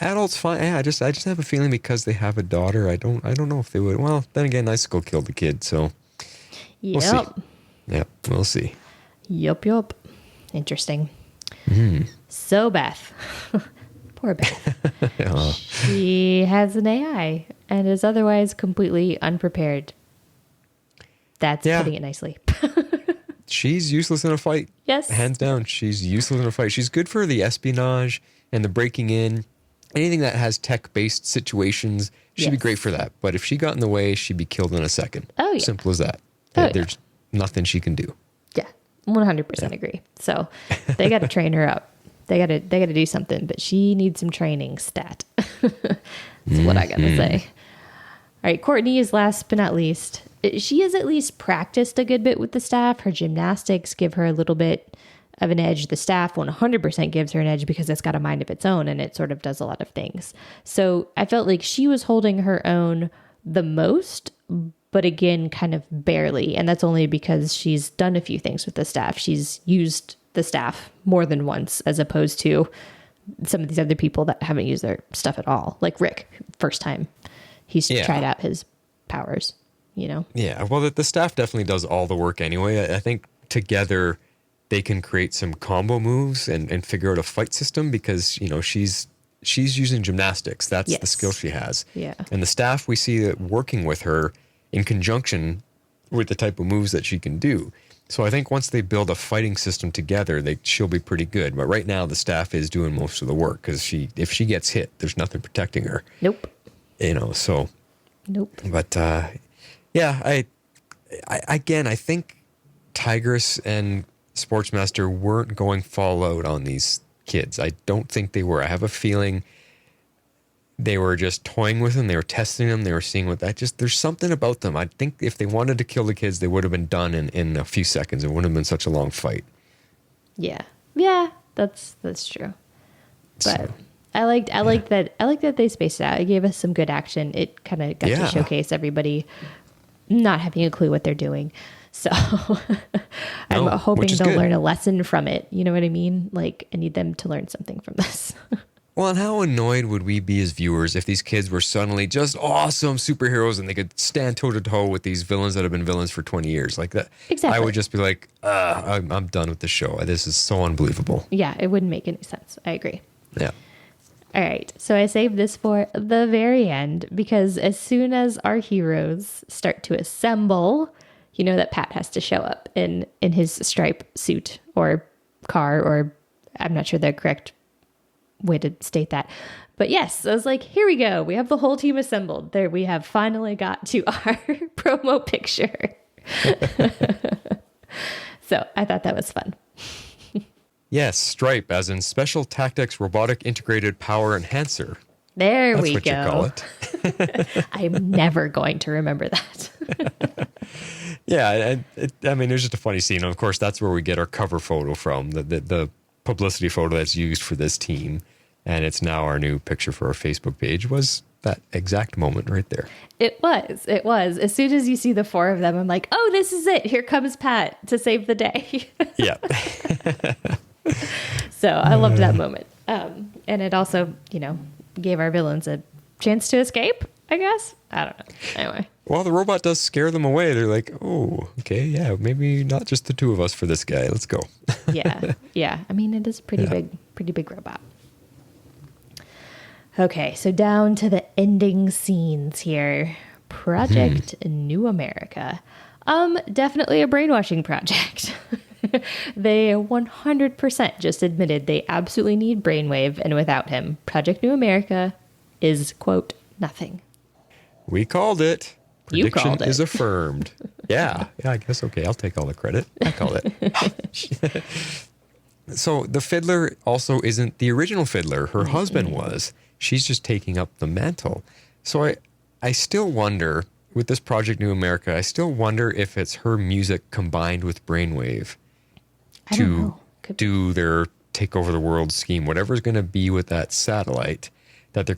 Adults, fine. Yeah, I just have a feeling because they have a daughter, I don't know if they would. Well, then again, Icicle killed the kid, so we'll see. Yep, we'll see. Yup. Interesting. Mm-hmm. So Beth, poor Beth, she has an AI and is otherwise completely unprepared. That's putting it nicely. She's useless in a fight. Yes. Hands down, she's useless in a fight. She's good for the espionage and the breaking in. Anything that has tech-based situations, she'd be great for that. But if she got in the way, she'd be killed in a second. Oh, yeah. Simple as that. There's nothing she can do. Yeah, 100% agree. So they got to train her up. They got to do something, but she needs some training stat. That's what I got to say. All right, Courtney is last but not least. She has at least practiced a good bit with the staff. Her gymnastics give her a little bit of an edge. The staff 100% gives her an edge because it's got a mind of its own and it sort of does a lot of things. So I felt like she was holding her own the most, but again, kind of barely. And that's only because she's done a few things with the staff. She's used the staff more than once, as opposed to some of these other people that haven't used their stuff at all. Like Rick, first time he's tried out his powers, you know? Yeah, well, the staff definitely does all the work anyway. I think together they can create some combo moves and figure out a fight system, because, you know, she's using gymnastics. That's the skill she has. Yeah. And the staff, we see that working with her in conjunction with the type of moves that she can do. So I think once they build a fighting system together, she'll be pretty good. But right now the staff is doing most of the work, because if she gets hit, there's nothing protecting her. Nope. You know, so. Nope. But I think Tigress and Sportsmaster weren't going full out on these kids. I don't think they were. I have a feeling they were just toying with them. They were testing them. They were seeing there's something about them. I think if they wanted to kill the kids, they would have been done in a few seconds. It wouldn't have been such a long fight. Yeah. Yeah. That's true. But I like that they spaced it out. It gave us some good action. It kind of got to showcase everybody not having a clue what they're doing. So I'm hoping they'll learn a lesson from it. You know what I mean? Like, I need them to learn something from this. Well, and how annoyed would we be as viewers if these kids were suddenly just awesome superheroes and they could stand toe to toe with these villains that have been villains for 20 years like that? Exactly. I would just be like, I'm done with the show. This is so unbelievable. Yeah, it wouldn't make any sense. I agree. Yeah. All right. So I saved this for the very end because as soon as our heroes start to assemble, you know that Pat has to show up in his stripe suit or car, or I'm not sure the correct way to state that. But yes, I was like, here we go. We have the whole team assembled. There we have finally got to our promo picture. So I thought that was fun. Yes, Stripe, as in Special Tactics Robotic Integrated Power Enhancer. There That's we what go. You call it. I'm never going to remember that. Yeah, I mean, there's just a funny scene. Of course, that's where we get our cover photo from, the publicity photo that's used for this team. And it's now our new picture for our Facebook page, was that exact moment right there. It was. As soon as you see the four of them, I'm like, oh, this is it. Here comes Pat to save the day. Yeah. So I loved that moment. And it also, gave our villains a chance to escape, I guess. I don't know. Anyway. Well, the robot does scare them away. They're like, oh, okay, yeah, maybe not just the two of us for this guy. Let's go. Yeah. I mean, it is a pretty big robot. Okay, so down to the ending scenes here. Project New America. Definitely a brainwashing project. They 100% just admitted they absolutely need Brainwave, and without him, Project New America is, quote, nothing. We called it. You Prediction called it. is affirmed. Yeah, I guess, okay, I'll take all the credit. I called it. So the fiddler also isn't the original fiddler. Her husband was. She's just taking up the mantle. So I still wonder, with this Project New America, I still wonder if it's her music combined with Brainwave to do their take over the world scheme, whatever's going to be with that satellite, that they're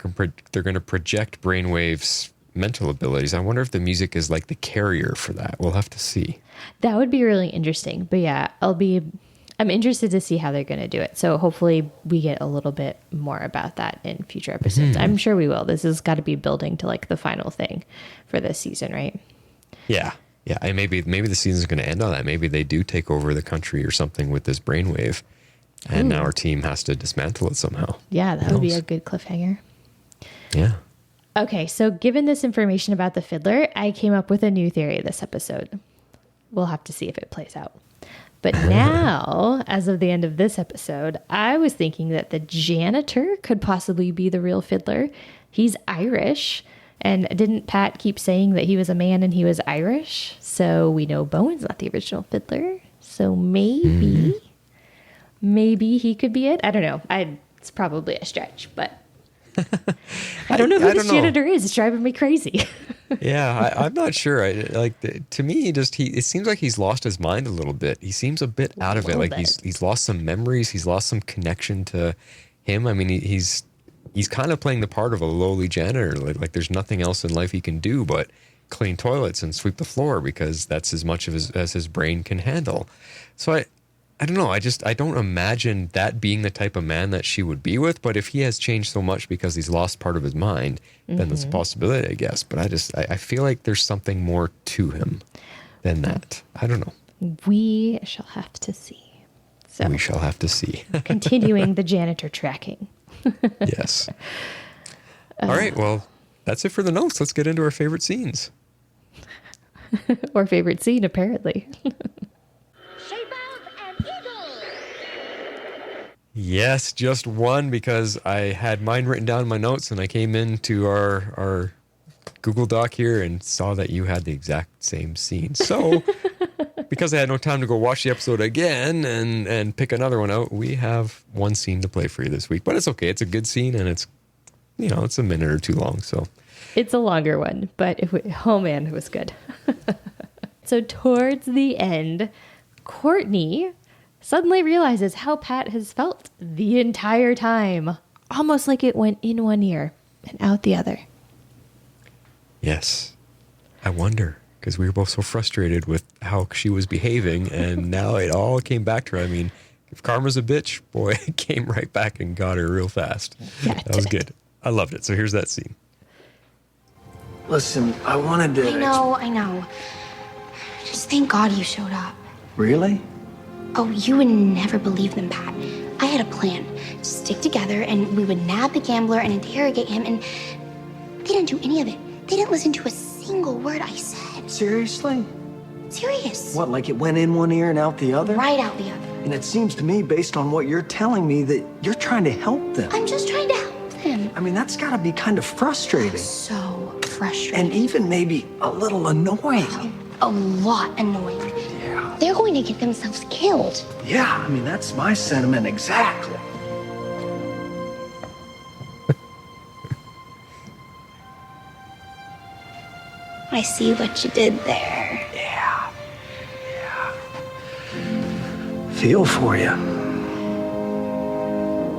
going to project Brainwave's mental abilities. I wonder if the music is like the carrier for that. We'll have to see. That would be really interesting. But yeah, I'm interested to see how they're going to do it. So hopefully we get a little bit more about that in future episodes. I'm sure we will. This has got to be building to like the final thing for this season, right? Yeah. Yeah. And maybe the season's going to end on that. Maybe they do take over the country or something with this Brainwave. And now our team has to dismantle it somehow. Yeah, that would be a good cliffhanger. Yeah. Okay, so given this information about the fiddler, I came up with a new theory this episode. We'll have to see if it plays out. But now, as of the end of this episode, I was thinking that the janitor could possibly be the real fiddler. He's Irish. And didn't Pat keep saying that he was a man and he was Irish? So we know Bowen's not the original fiddler. So maybe he could be it. I don't know. It's probably a stretch, but I don't know who this janitor is. It's driving me crazy. Yeah, I'm not sure. To me, it seems like he's lost his mind a little bit. He seems a bit out of it. Like he's lost some memories. He's lost some connection to him. I mean, he's kind of playing the part of a lowly janitor. Like there's nothing else in life he can do but clean toilets and sweep the floor because that's as much as his brain can handle. So I don't know. I don't imagine that being the type of man that she would be with. But if he has changed so much because he's lost part of his mind, then that's a possibility, I guess. But I feel like there's something more to him than that. I don't know. We shall have to see. So we shall have to see. Continuing the janitor tracking. Yes. All right. Well, that's it for the notes. Let's get into our favorite scenes. Or favorite scene, apparently. Yes, just one, because I had mine written down in my notes and I came into our Google Doc here and saw that you had the exact same scene. So, because I had no time to go watch the episode again and pick another one out, we have one scene to play for you this week. But it's okay. It's a good scene and it's a minute or two long. So it's a longer one, but oh man, it was good. So towards the end, Courtney suddenly realizes how Pat has felt the entire time. Almost like it went in one ear and out the other. Yes. I wonder, because we were both so frustrated with how she was behaving, and now it all came back to her. I mean, if karma's a bitch, boy, it came right back and got her real fast. Yeah, that was good. I loved it. So here's that scene. Listen, I wanted to... I know. Just thank God you showed up. Really? Oh, you would never believe them, Pat. I had a plan. Stick together and we would nab the gambler and interrogate him, and they didn't do any of it. They didn't listen to a single word I said. Seriously? Serious. What, like it went in one ear and out the other? Right out the other. And it seems to me, based on what you're telling me, that you're trying to help them. I'm just trying to help them. I mean, that's gotta be kind of frustrating. So frustrating. And even maybe a little annoying. A lot annoying. Yeah. They're going to get themselves killed. Yeah, I mean, that's my sentiment exactly. I see what you did there. Yeah. Feel for you.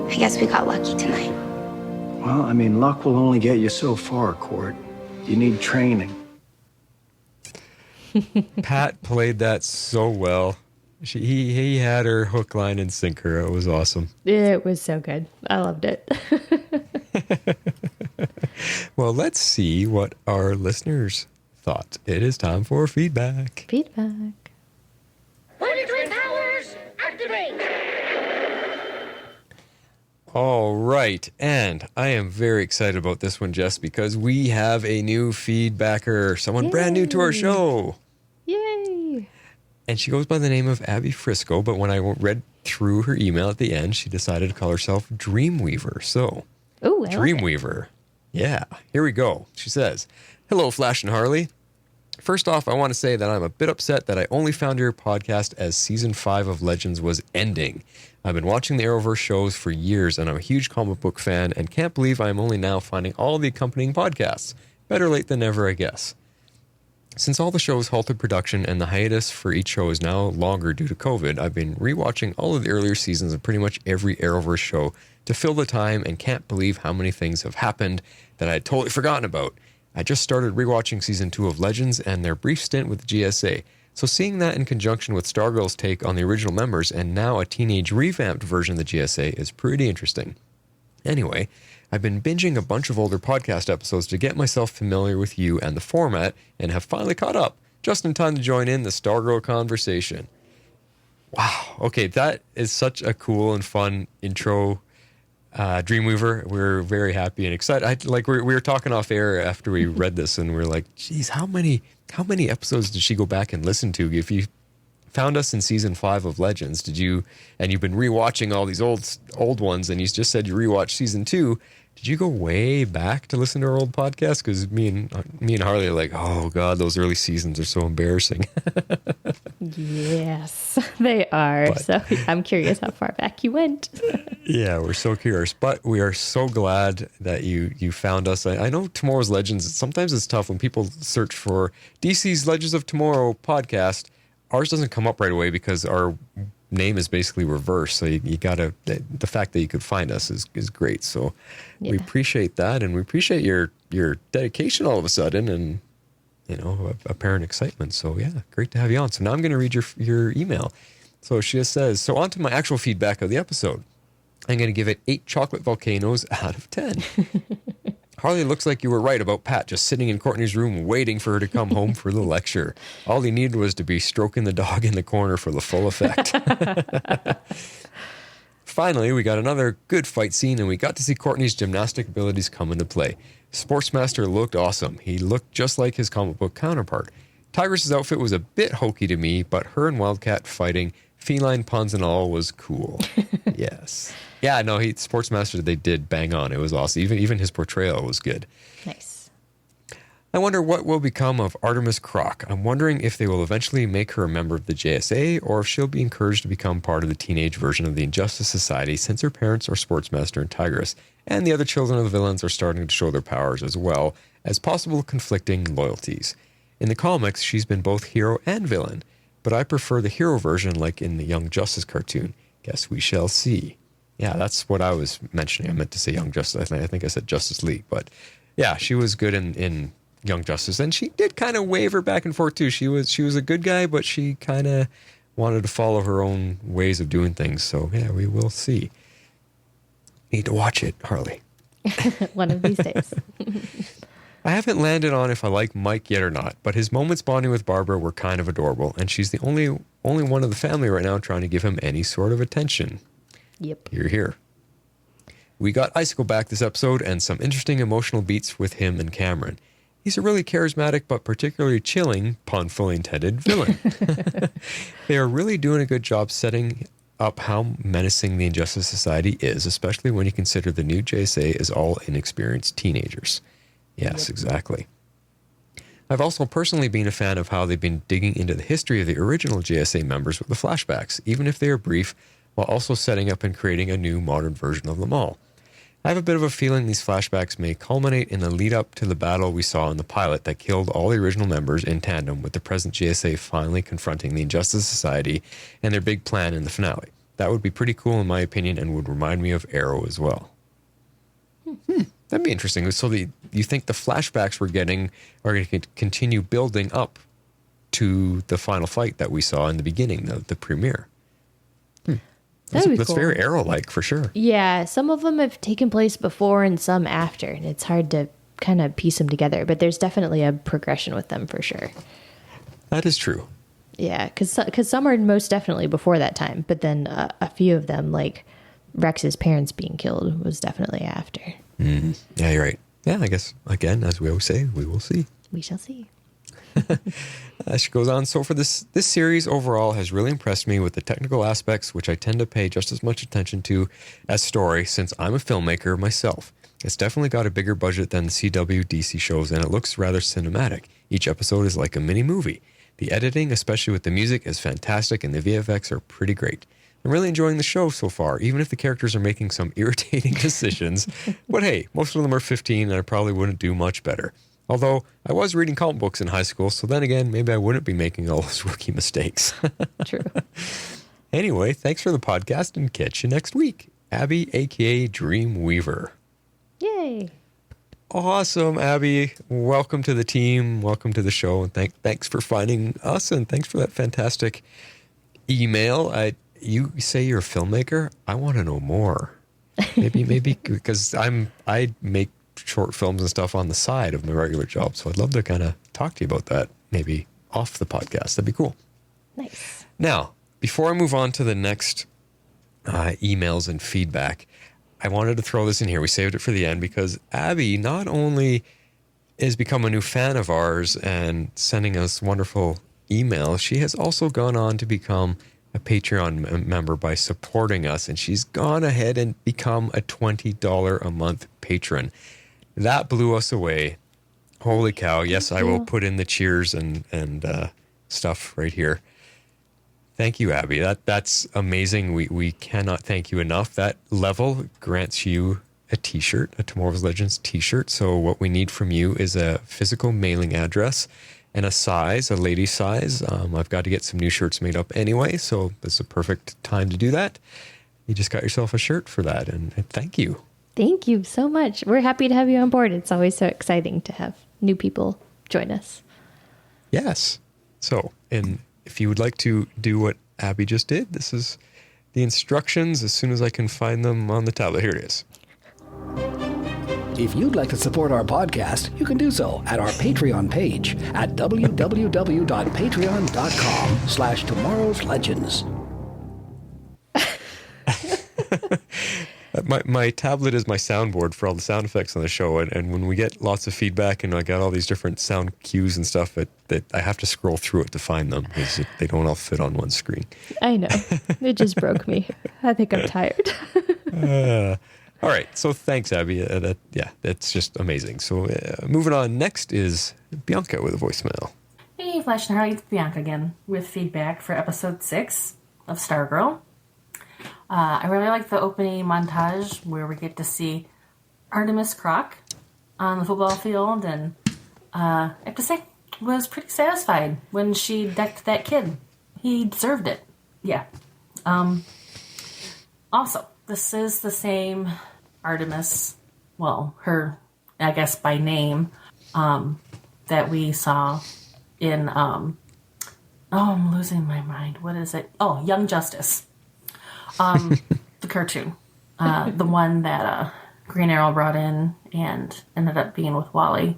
I guess we got lucky tonight. Well, I mean, luck will only get you so far, Court. You need training. Pat played that so well. He had her hook, line, and sinker. It was awesome. It was so good. I loved it. Well, let's see what our listeners thought. It is time for feedback. Feedback. Planetary powers, activate! All right. And I am very excited about this one, Jess, because we have a new feedbacker, someone brand new to our show. Yay! And she goes by the name of Abby Frisco, but when I read through her email at the end, she decided to call herself Dreamweaver. So, Ooh, I Dreamweaver. Yeah, here we go. She says, "Hello, Flash and Harley. First off, I want to say that I'm a bit upset that I only found your podcast as Season 5 of Legends was ending. I've been watching the Arrowverse shows for years, and I'm a huge comic book fan, and can't believe I'm only now finding all the accompanying podcasts. Better late than never, I guess. Since all the shows halted production and the hiatus for each show is now longer due to COVID, I've been rewatching all of the earlier seasons of pretty much every Arrowverse show to fill the time, and can't believe how many things have happened that I had totally forgotten about. I just started rewatching Season 2 of Legends and their brief stint with the GSA, so seeing that in conjunction with Stargirl's take on the original members and now a teenage revamped version of the GSA is pretty interesting. Anyway, I've been binging a bunch of older podcast episodes to get myself familiar with you and the format, and have finally caught up, just in time to join in the Stargirl conversation." Wow. Okay, that is such a cool and fun intro. Dreamweaver, we're very happy and excited. We were talking off air after we read this, and we're like, geez, how many episodes did she go back and listen to? If you found us in Season 5 of Legends, and you've been rewatching all these old ones, and you just said you rewatched Season 2, did you go way back to listen to our old podcast? Because me and Harley are like, oh God, those early seasons are so embarrassing. Yes, they are. So I'm curious how far back you went. Yeah, we're so curious, but we are so glad that you found us. I know Tomorrow's Legends, sometimes it's tough when people search for DC's Legends of Tomorrow podcast. Ours doesn't come up right away because our name is basically reversed. So you gotta, the fact that you could find us is great. So we appreciate that, and we appreciate your dedication all of a sudden, and apparent excitement. So yeah, great to have you on. So now I'm going to read your email. So she just says, "So on to my actual feedback of the episode. I'm going to give it 8 chocolate volcanoes out of 10. Harley, looks like you were right about Pat just sitting in Courtney's room waiting for her to come home for the lecture. All he needed was to be stroking the dog in the corner for the full effect." Finally, we got another good fight scene, and we got to see Courtney's gymnastic abilities come into play. Sportsmaster looked awesome. He looked just like his comic book counterpart. Tigress's outfit was a bit hokey to me, but her and Wildcat fighting, feline puns and all, was cool. Yes. Yeah, no, Sportsmaster, they did bang on. It was awesome. Even his portrayal was good. Nice. I wonder what will become of Artemis Crock. I'm wondering if they will eventually make her a member of the JSA, or if she'll be encouraged to become part of the teenage version of the Injustice Society, since her parents are Sportsmaster and Tigress, and the other children of the villains are starting to show their powers, as well as possible conflicting loyalties. In the comics, she's been both hero and villain. but I prefer the hero version like in the Young Justice cartoon. Guess we shall see. Yeah, that's what I was mentioning. I meant to say Young Justice. I think I said Justice League, but yeah, she was good in Young Justice, and she did kind of waver back and forth too. She was a good guy, but she kind of wanted to follow her own ways of doing things. So yeah, we will see. Need to watch it, Harley. One of these days. I haven't landed on if I like Mike yet or not, but his moments bonding with Barbara were kind of adorable, and she's the only one of the family right now trying to give him any sort of attention. Yep. Hear, hear. We got Icicle back this episode and some interesting emotional beats with him and Cameron. He's a really charismatic but particularly chilling, pun fully intended, villain. They are really doing a good job setting up how menacing the Injustice Society is, especially when you consider the new JSA is all inexperienced teenagers. Yes, exactly. I've also personally been a fan of how they've been digging into the history of the original JSA members with the flashbacks, even if they are brief, while also setting up and creating a new modern version of them all. I have a bit of a feeling these flashbacks may culminate in the lead up to the battle we saw in the pilot that killed all the original members in tandem with the present JSA finally confronting the Injustice Society and their big plan in the finale. That would be pretty cool in my opinion and would remind me of Arrow as well. That'd be interesting. So you think the flashbacks we're getting are going to continue building up to the final fight that we saw in the beginning, the premiere? That's cool. Very Arrow-like for sure. Yeah, some of them have taken place before and some after, and it's hard to kind of piece them together, but there's definitely a progression with them for sure. That is true. Yeah, because some are most definitely before that time, but then a few of them, like Rex's parents being killed, was definitely after. Mm-hmm. Yeah, you're right. Yeah, I guess, again, as we always say, we will see. We shall see. She goes on. So for this series overall has really impressed me with the technical aspects, which I tend to pay just as much attention to as story, since I'm a filmmaker myself. It's definitely got a bigger budget than the CW DC shows, and it looks rather cinematic. Each episode is like a mini movie. The editing, especially with the music, is fantastic, and the VFX are pretty great. I'm really enjoying the show so far, even if the characters are making some irritating decisions. But hey, most of them are 15, and I probably wouldn't do much better. Although, I was reading comic books in high school, so then again, maybe I wouldn't be making all those rookie mistakes. True. Anyway, thanks for the podcast, and catch you next week. Abby, a.k.a. Dreamweaver. Yay. Awesome, Abby. Welcome to the team. Welcome to the show, and thanks for finding us, and thanks for that fantastic email. You say you're a filmmaker? I want to know more. Maybe, because I make short films and stuff on the side of my regular job. So I'd love to kind of talk to you about that, maybe off the podcast. That'd be cool. Nice. Now, before I move on to the next emails and feedback, I wanted to throw this in here. We saved it for the end because Abby not only has become a new fan of ours and sending us wonderful emails, she has also gone on to become a Patreon member by supporting us, and she's gone ahead and become a $20 a month patron. That blew us away. Holy cow. Yes, I will put in the cheers and stuff right here. Thank you, Abby. That's amazing. We cannot thank you enough. That level grants you a t-shirt, a Tomorrow's Legends t-shirt. So what we need from you is a physical mailing address and a size, a lady size. I've got to get some new shirts made up anyway, so this is a perfect time to do that. You just got yourself a shirt for that, and thank you. Thank you so much. We're happy to have you on board. It's always so exciting to have new people join us. Yes. So, and if you would like to do what Abby just did, this is the instructions as soon as I can find them on the tablet. Here it is. If you'd like to support our podcast, you can do so at our Patreon page at www.patreon.com/tomorrowslegends. My tablet is my soundboard for all the sound effects on the show, and when we get lots of feedback and I got all these different sound cues and stuff, that I have to scroll through it to find them because they don't all fit on one screen. I know. It just broke me. I think I'm tired. All right, so thanks, Abby. That's just amazing. So moving on, next is Bianca with a voicemail. Hey, Flash and Harley, it's Bianca again with feedback for episode 6 of Stargirl. I really like the opening montage where we get to see Artemis Crock on the football field, and I have to say, was pretty satisfied when she decked that kid he deserved it. Yeah. Also, this is the same Artemis, well, her, I guess by name, that we saw in, I'm losing my mind. What is it? Oh, Young Justice. The cartoon. The one that Green Arrow brought in and ended up being with Wally.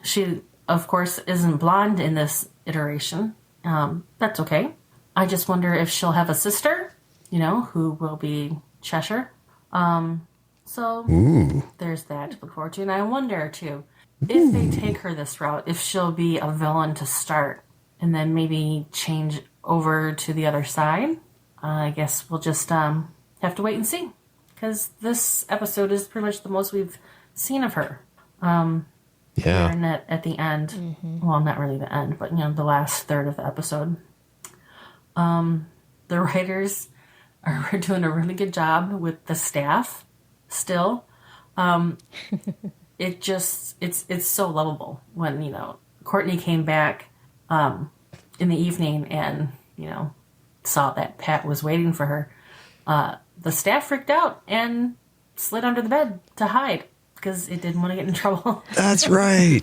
She, of course, isn't blonde in this iteration. That's okay. I just wonder if she'll have a sister, who will be Cheshire. So there's that to look forward to. And I wonder, too, if they take her this route, if she'll be a villain to start and then maybe change over to the other side. I guess we'll just have to wait and see. Because this episode is pretty much the most we've seen of her. Yeah. And at the end, well, not really the end, but, the last third of the episode. The writers are doing a really good job with the staff still. It's so lovable when, Courtney came back in the evening and, saw that Pat was waiting for her. The staff freaked out and slid under the bed to hide because it didn't want to get in trouble. That's right.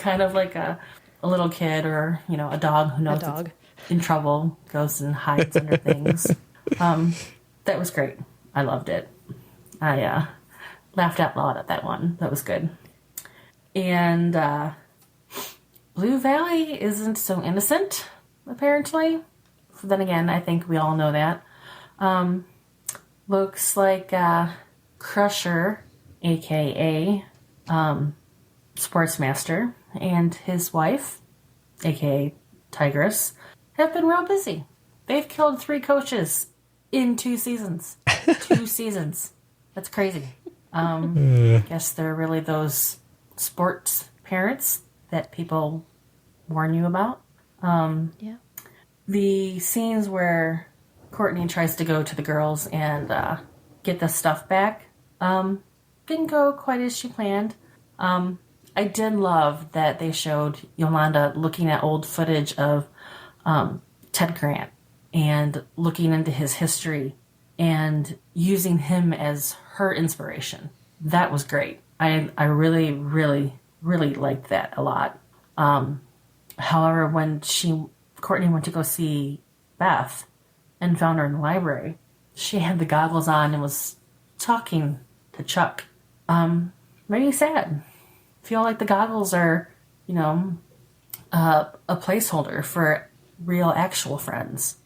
Kind of like a little kid or, a dog who knows it's in trouble, goes and hides under things. That was great. I loved it. I laughed out loud at that one. That was good. And Blue Valley isn't so innocent, apparently. Then again, I think we all know that. Looks like Crusher, a.k.a. Sportsmaster, and his wife, a.k.a. Tigress, have been real busy. They've killed 3 coaches in 2 seasons. 2 seasons. That's crazy. Guess they're really those sports parents that people warn you about. Yeah. The scenes where Courtney tries to go to the girls and get the stuff back didn't go quite as she planned. I did love that they showed Yolanda looking at old footage of Ted Grant and looking into his history and using him as her inspiration. That was great. I really, really, really liked that a lot. However, when Courtney went to go see Beth and found her in the library, she had the goggles on and was talking to Chuck. Made me sad. Feel like the goggles are, a placeholder for real, actual friends.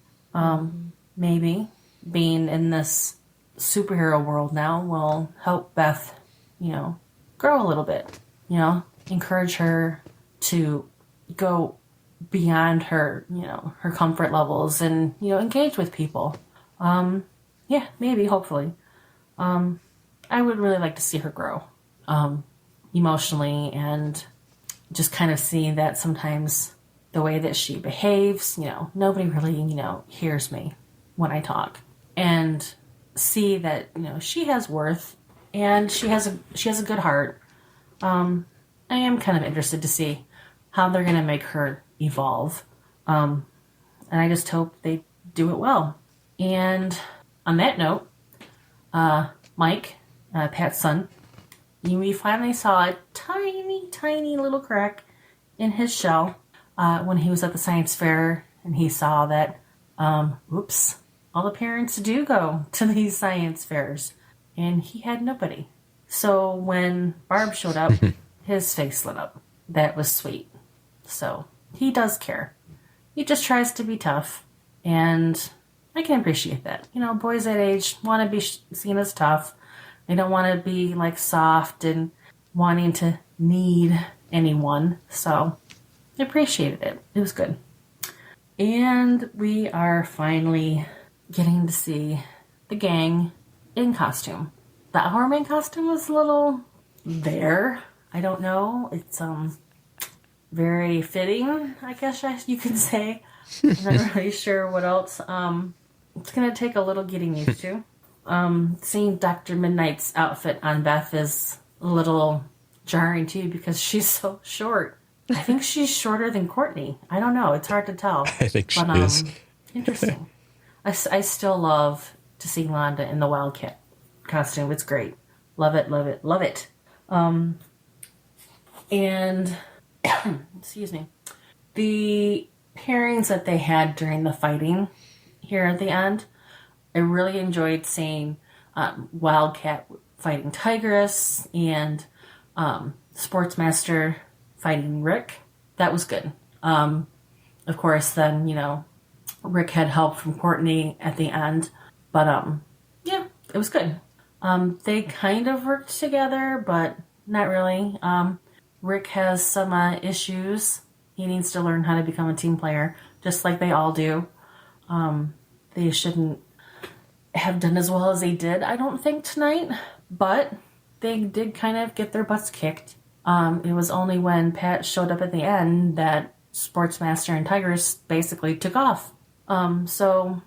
Maybe being in this superhero world now will help Beth, grow a little bit. Encourage her to go beyond her, her comfort levels and, engage with people. Yeah, maybe, hopefully. I would really like to see her grow emotionally and just kind of see that sometimes the way that she behaves, nobody really, hears me when I talk. And see that, she has worth and she has a good heart. I am kind of interested to see how they're going to make her evolve. And I just hope they do it well. And on that note, Mike, Pat's son, we finally saw a tiny, tiny little crack in his shell when he was at the science fair and he saw that, all the parents do go to these science fairs and he had nobody. So when Barb showed up, his face lit up. That was sweet. So he does care. He just tries to be tough and I can appreciate that. Boys that age want to be seen as tough. They don't want to be like soft and wanting to need anyone. So I appreciated it. It was good. And we are finally getting to see the gang in costume. The Hourman costume was a little there. I don't know. It's very fitting, I guess you could say. I'm not really sure what else. It's going to take a little getting used to. Seeing Dr. Mid-Nite's outfit on Beth is a little jarring too because she's so short. I think she's shorter than Courtney. I don't know. It's hard to tell. I think she is. Interesting. I still love to see Londa in the Wildcat costume. It's great. Love it, love it, love it. And, excuse me, the pairings that they had during the fighting here at the end, I really enjoyed seeing Wildcat fighting Tigress and Sportsmaster fighting Rick. That was good. Of course, then, Rick had help from Courtney at the end. But, yeah, it was good. They kind of worked together, but not really. Rick has some issues. He needs to learn how to become a team player, just like they all do. They shouldn't have done as well as they did, I don't think, tonight. But they did kind of get their butts kicked. It was only when Pat showed up at the end that Sportsmaster and Tigress basically took off. So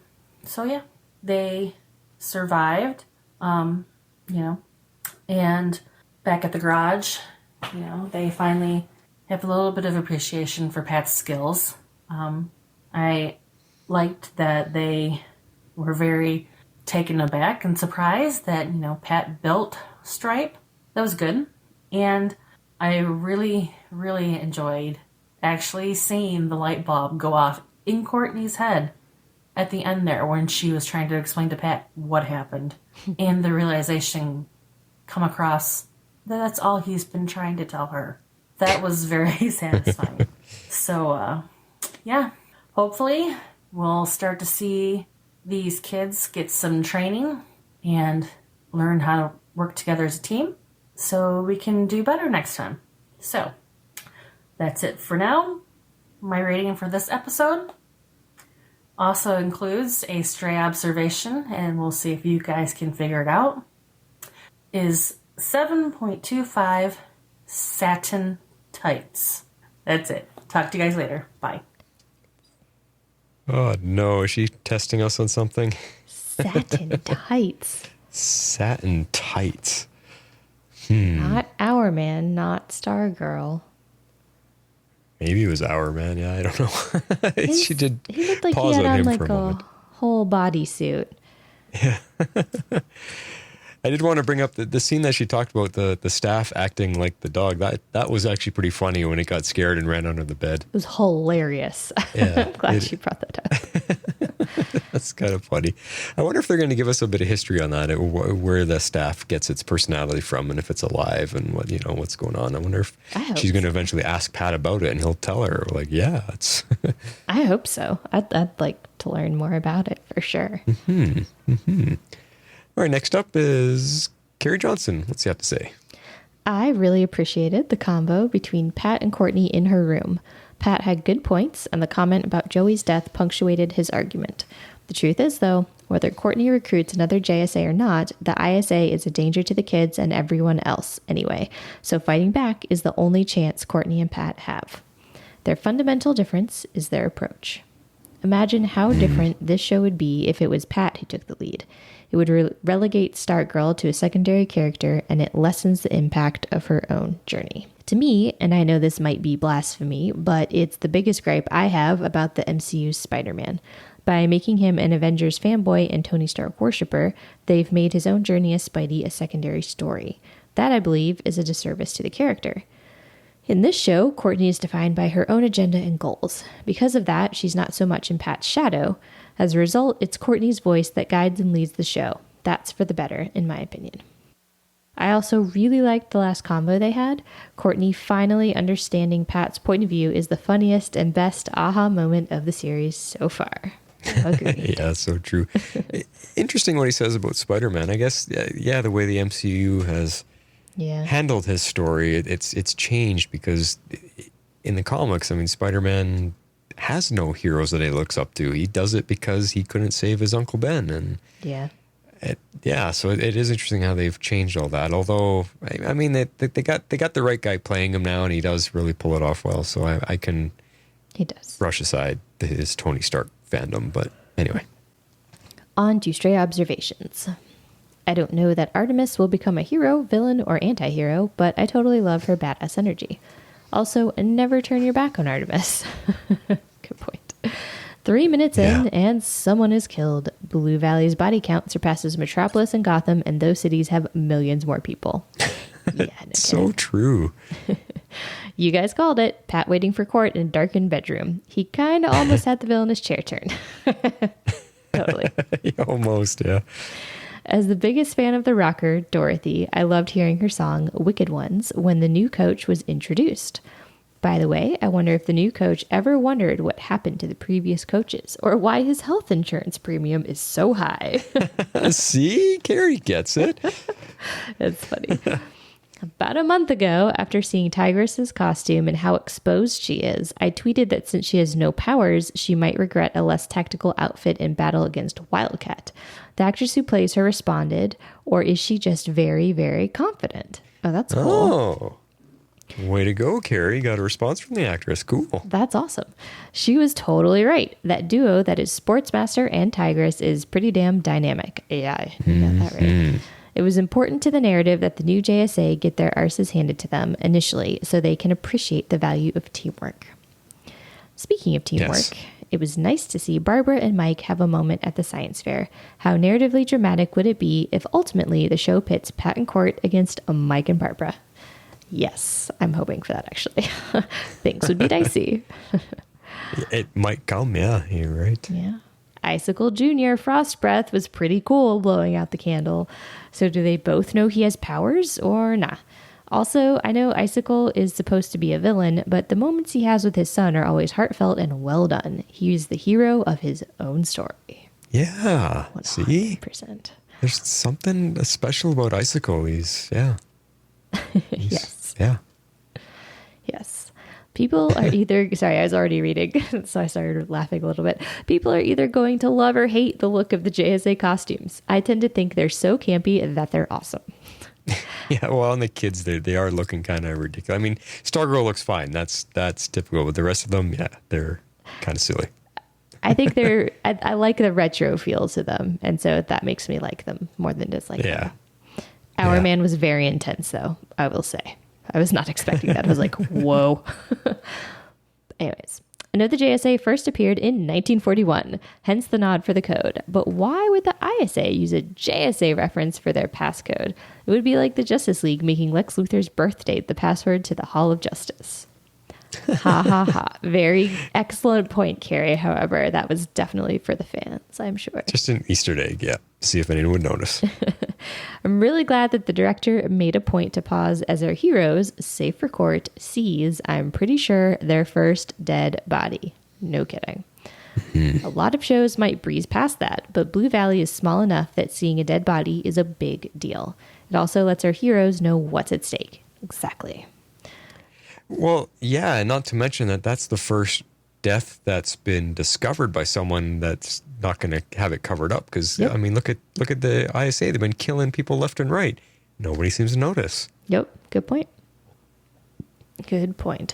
yeah, they survived, and back at the garage, they finally have a little bit of appreciation for Pat's skills. I liked that they were very taken aback and surprised that, Pat built Stripe. That was good. And I really, really enjoyed actually seeing the light bulb go off in Courtney's head at the end there when she was trying to explain to Pat what happened. And the realization come across that that's all he's been trying to tell her. That was very satisfying. So, yeah, hopefully we'll start to see these kids get some training and learn how to work together as a team so we can do better next time. So, that's it for now. My rating for this episode also includes a stray observation, and we'll see if you guys can figure it out, is 7.25 satin tights. That's it. Talk to you guys later. Bye. Oh, no. Is she testing us on something? Satin tights. Satin tights. Not Hourman, not Stargirl. Maybe it was Hourman. Yeah, I don't know. She did. He looked like pause he had on on him like for a a moment. whole bodysuit. I did want to bring up the scene that she talked about, the staff acting like the dog. That was actually pretty funny when it got scared and ran under the bed. It was hilarious. Yeah, I'm glad she brought that up. That's kind of funny. I wonder if they're going to give us a bit of history on that, where the staff gets its personality from, and if it's alive, and what's going on. I wonder if she's going to eventually ask Pat about it, and he'll tell her, like, yeah, it's. I hope so. I'd like to learn more about it for sure. All right, next up is Carrie Johnson. What's he have to say? I really appreciated the combo between Pat and Courtney in her room. Pat had good points, and the comment about Joey's death punctuated his argument. The truth is, though, whether Courtney recruits another JSA or not, the ISA is a danger to the kids and everyone else anyway, so fighting back is the only chance Courtney and Pat have. Their fundamental difference is their approach. Imagine how different this show would be if it was Pat who took the lead. It would relegate Stargirl to a secondary character, and it lessens the impact of her own journey. To me, and I know this might be blasphemy, but it's the biggest gripe I have about the MCU's Spider-Man. By making him an Avengers fanboy and Tony Stark worshipper, they've made his own journey as Spidey a secondary story. That, I believe, is a disservice to the character. In this show, Courtney is defined by her own agenda and goals. Because of that, she's not so much in Pat's shadow. As a result, it's Courtney's voice that guides and leads the show. That's for the better, in my opinion. I also really liked the last combo they had. Courtney finally understanding Pat's point of view is the funniest and best aha moment of the series so far. Agreed. Yeah, so true. Interesting what he says about Spider-Man. I guess, yeah, the way the MCU has handled his story, it's changed because in the comics, I mean, Spider-Man has no heroes that he looks up to. He does it because he couldn't save his Uncle Ben. And so it is interesting how they've changed all that. Although, I mean, they got the right guy playing him now, and he does really pull it off well. So I can brush aside his Tony Stark fandom. But anyway. On to stray observations. I don't know that Artemis will become a hero, villain, or anti-hero, but I totally love her badass energy. Also, never turn your back on Artemis. Good point. 3 minutes in, and someone is killed. Blue Valley's body count surpasses Metropolis and Gotham, and those cities have millions more people. Yeah, no So true. You guys called it. Pat waiting for court in a darkened bedroom. He kind of almost had the villainous chair turn. Totally. Almost, yeah. As the biggest fan of the rocker, Dorothy, I loved hearing her song, Wicked Ones, when the new coach was introduced. By the way, I wonder if the new coach ever wondered what happened to the previous coaches, or why his health insurance premium is so high. See? Carrie gets it. That's funny. About a month ago, after seeing Tigress's costume and how exposed she is, I tweeted that since she has no powers, she might regret a less tactical outfit in battle against Wildcat. The actress who plays her responded, or is she just very, very confident? Oh, that's cool. Oh, way to go, Carrie. Got a response from the actress. Cool. That's awesome. She was totally right. That duo that is Sportsmaster and Tigress is pretty damn dynamic. Yeah, you got that right. It was important to the narrative that the new JSA get their arses handed to them initially so they can appreciate the value of teamwork. Speaking of teamwork, it was nice to see Barbara and Mike have a moment at the science fair. How narratively dramatic would it be if ultimately the show pits Pat and Court against Mike and Barbara? Yes, I'm hoping for that, actually. Things would be dicey. It might come, yeah, you're right. Yeah. Icicle Jr. Frost Breath was pretty cool blowing out the candle. So do they both know he has powers or nah? Also, I know Icicle is supposed to be a villain, but the moments he has with his son are always heartfelt and well done. He's the hero of his own story. Yeah, 100%. see? There's something special about Icicle. He's Yes. Yeah. Yes. People are either, sorry, I was already reading, so I started laughing a little bit. People are either going to love or hate the look of the JSA costumes. I tend to think they're so campy that they're awesome. Yeah, well, and the kids, they are looking kind of ridiculous. I mean, Stargirl looks fine. That's typical. But the rest of them, yeah, they're kind of silly. I think I like the retro feel to them. And so that makes me like them more than dislike them. Hourman was very intense, though, I will say. I was not expecting that. I was like, whoa. Anyways, I know the JSA first appeared in 1941, hence the nod for the code. But why would the ISA use a JSA reference for their passcode? It would be like the Justice League making Lex Luthor's birth date the password to the Hall of Justice. Ha ha ha. Very excellent point, Carrie. However, that was definitely for the fans, I'm sure. Just an Easter egg, yeah. See if anyone would notice. I'm really glad that the director made a point to pause as our heroes, safe for court, sees, I'm pretty sure, their first dead body. No kidding. A lot of shows might breeze past that, but Blue Valley is small enough that seeing a dead body is a big deal. It also lets our heroes know what's at stake. Exactly. Well, yeah, and not to mention that that's the first death that's been discovered by someone that's not going to have it covered up. Because, I mean, look at the ISA. They've been killing people left and right. Nobody seems to notice. Yep. Good point. Good point.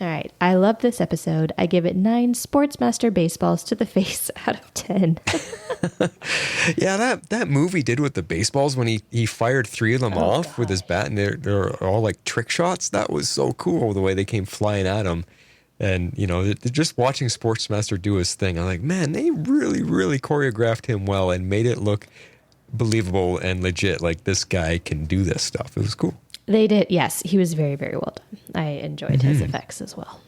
All right. I love this episode. I give it 9 Sportsmaster baseballs to the face out of 10. Yeah, that movie did with the baseballs when he fired 3 of them off with his bat, and they're all like trick shots. That was so cool, the way they came flying at him. And, you know, just watching Sportsmaster do his thing, I'm like, man, they really, really choreographed him well and made it look believable and legit. Like, this guy can do this stuff. It was cool. They did. Yes, he was very, very well done. I enjoyed his effects as well.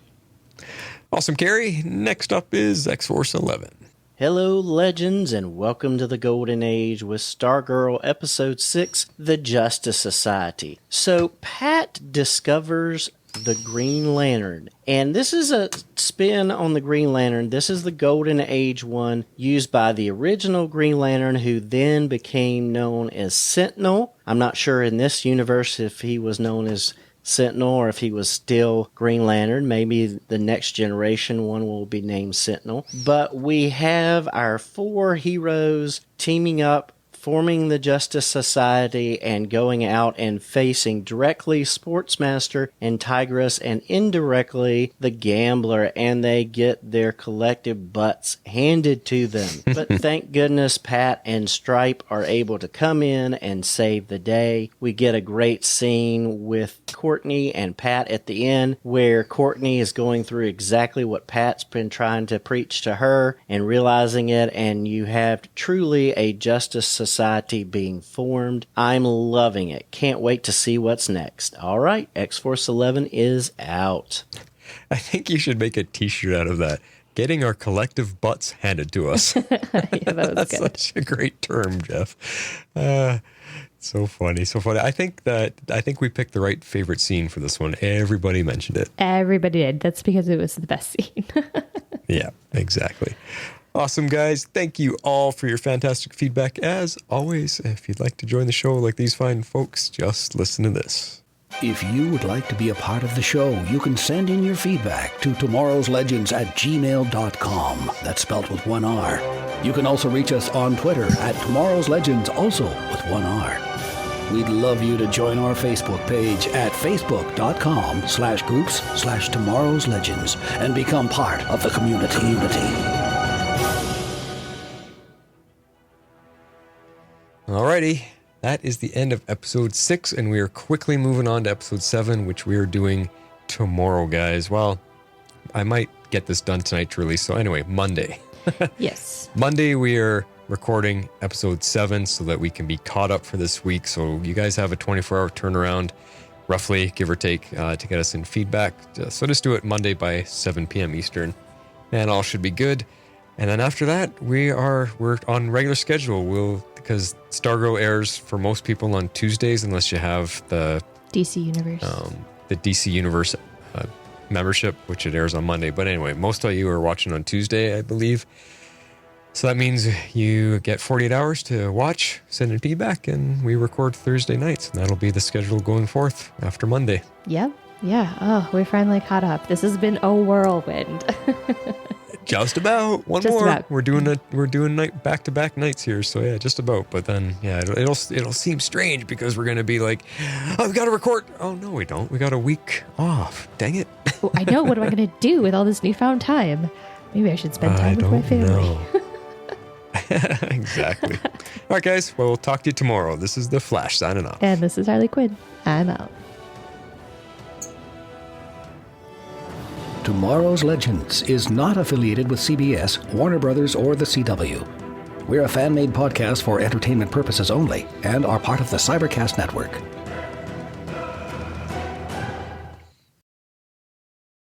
Awesome, Carrie. Next up is X-Force 11. Hello, legends, and welcome to the Golden Age with Stargirl Episode 6, The Justice Society. So, Pat discovers the Green Lantern, and this is a spin on the Green Lantern. This is the Golden Age one used by the original Green Lantern, who then became known as Sentinel. I'm not sure in this universe if he was known as Sentinel or if he was still Green Lantern. Maybe the next generation one will be named Sentinel. But we have our 4 heroes teaming up forming the Justice Society and going out and facing directly Sportsmaster and Tigress and indirectly the Gambler, and they get their collective butts handed to them. But thank goodness Pat and Stripe are able to come in and save the day. We get a great scene with Courtney and Pat at the end where Courtney is going through exactly what Pat's been trying to preach to her and realizing it, and you have truly a Justice Society being formed. I'm loving it. Can't wait to see what's next. All right, X-Force 11 is out. I think you should make a t-shirt out of that. Getting our collective butts handed to us. Yeah, that was That's good. such a great term, Jeff. So funny, so funny. I think we picked the right favorite scene for this one. Everybody mentioned it. Everybody did. That's because it was the best scene. Yeah, exactly. Awesome, guys. Thank you all for your fantastic feedback. As always, if you'd like to join the show like these fine folks, just listen to this. If you would like to be a part of the show, you can send in your feedback to tomorrowslegends@gmail.com. That's spelled with one R. You can also reach us on Twitter at tomorrowslegends, also with one R. We'd love you to join our Facebook page at facebook.com/groups/tomorrowslegends and become part of the community. Alrighty. That is the end of episode 6, and we are quickly moving on to episode 7, which we are doing tomorrow, guys. Well, I might get this done tonight to release. So anyway, Monday. Yes. Monday, we are recording episode 7 so that we can be caught up for this week. So you guys have a 24-hour turnaround, roughly, give or take, to get us in feedback. So just do it Monday by 7 p.m. Eastern, and all should be good. And then after that, we're on regular schedule. Because Stargirl airs for most people on Tuesdays, unless you have the DC Universe. The DC Universe membership, which it airs on Monday. But anyway, most of you are watching on Tuesday, I believe. So that means you get 48 hours to watch, send in feedback, and we record Thursday nights. And that'll be the schedule going forth after Monday. Yep. Yeah. Oh, we're finally caught up. This has been a whirlwind. Just about. One Just more. about. We're doing night back-to-back nights here, so yeah, just about. But then yeah, it'll seem strange because we're gonna be like, oh, we gotta record. Oh no, we don't. We got a week off. Dang it. Well, I know. What am I going to do with all this newfound time? Maybe I should spend time with my family. Exactly. All right, guys. Well, we'll talk to you tomorrow. This is the Flash signing off. And this is Harley Quinn. I'm out. Tomorrow's Legends is not affiliated with CBS, Warner Brothers, or the CW. We're a fan-made podcast for entertainment purposes only and are part of the Cybercast Network.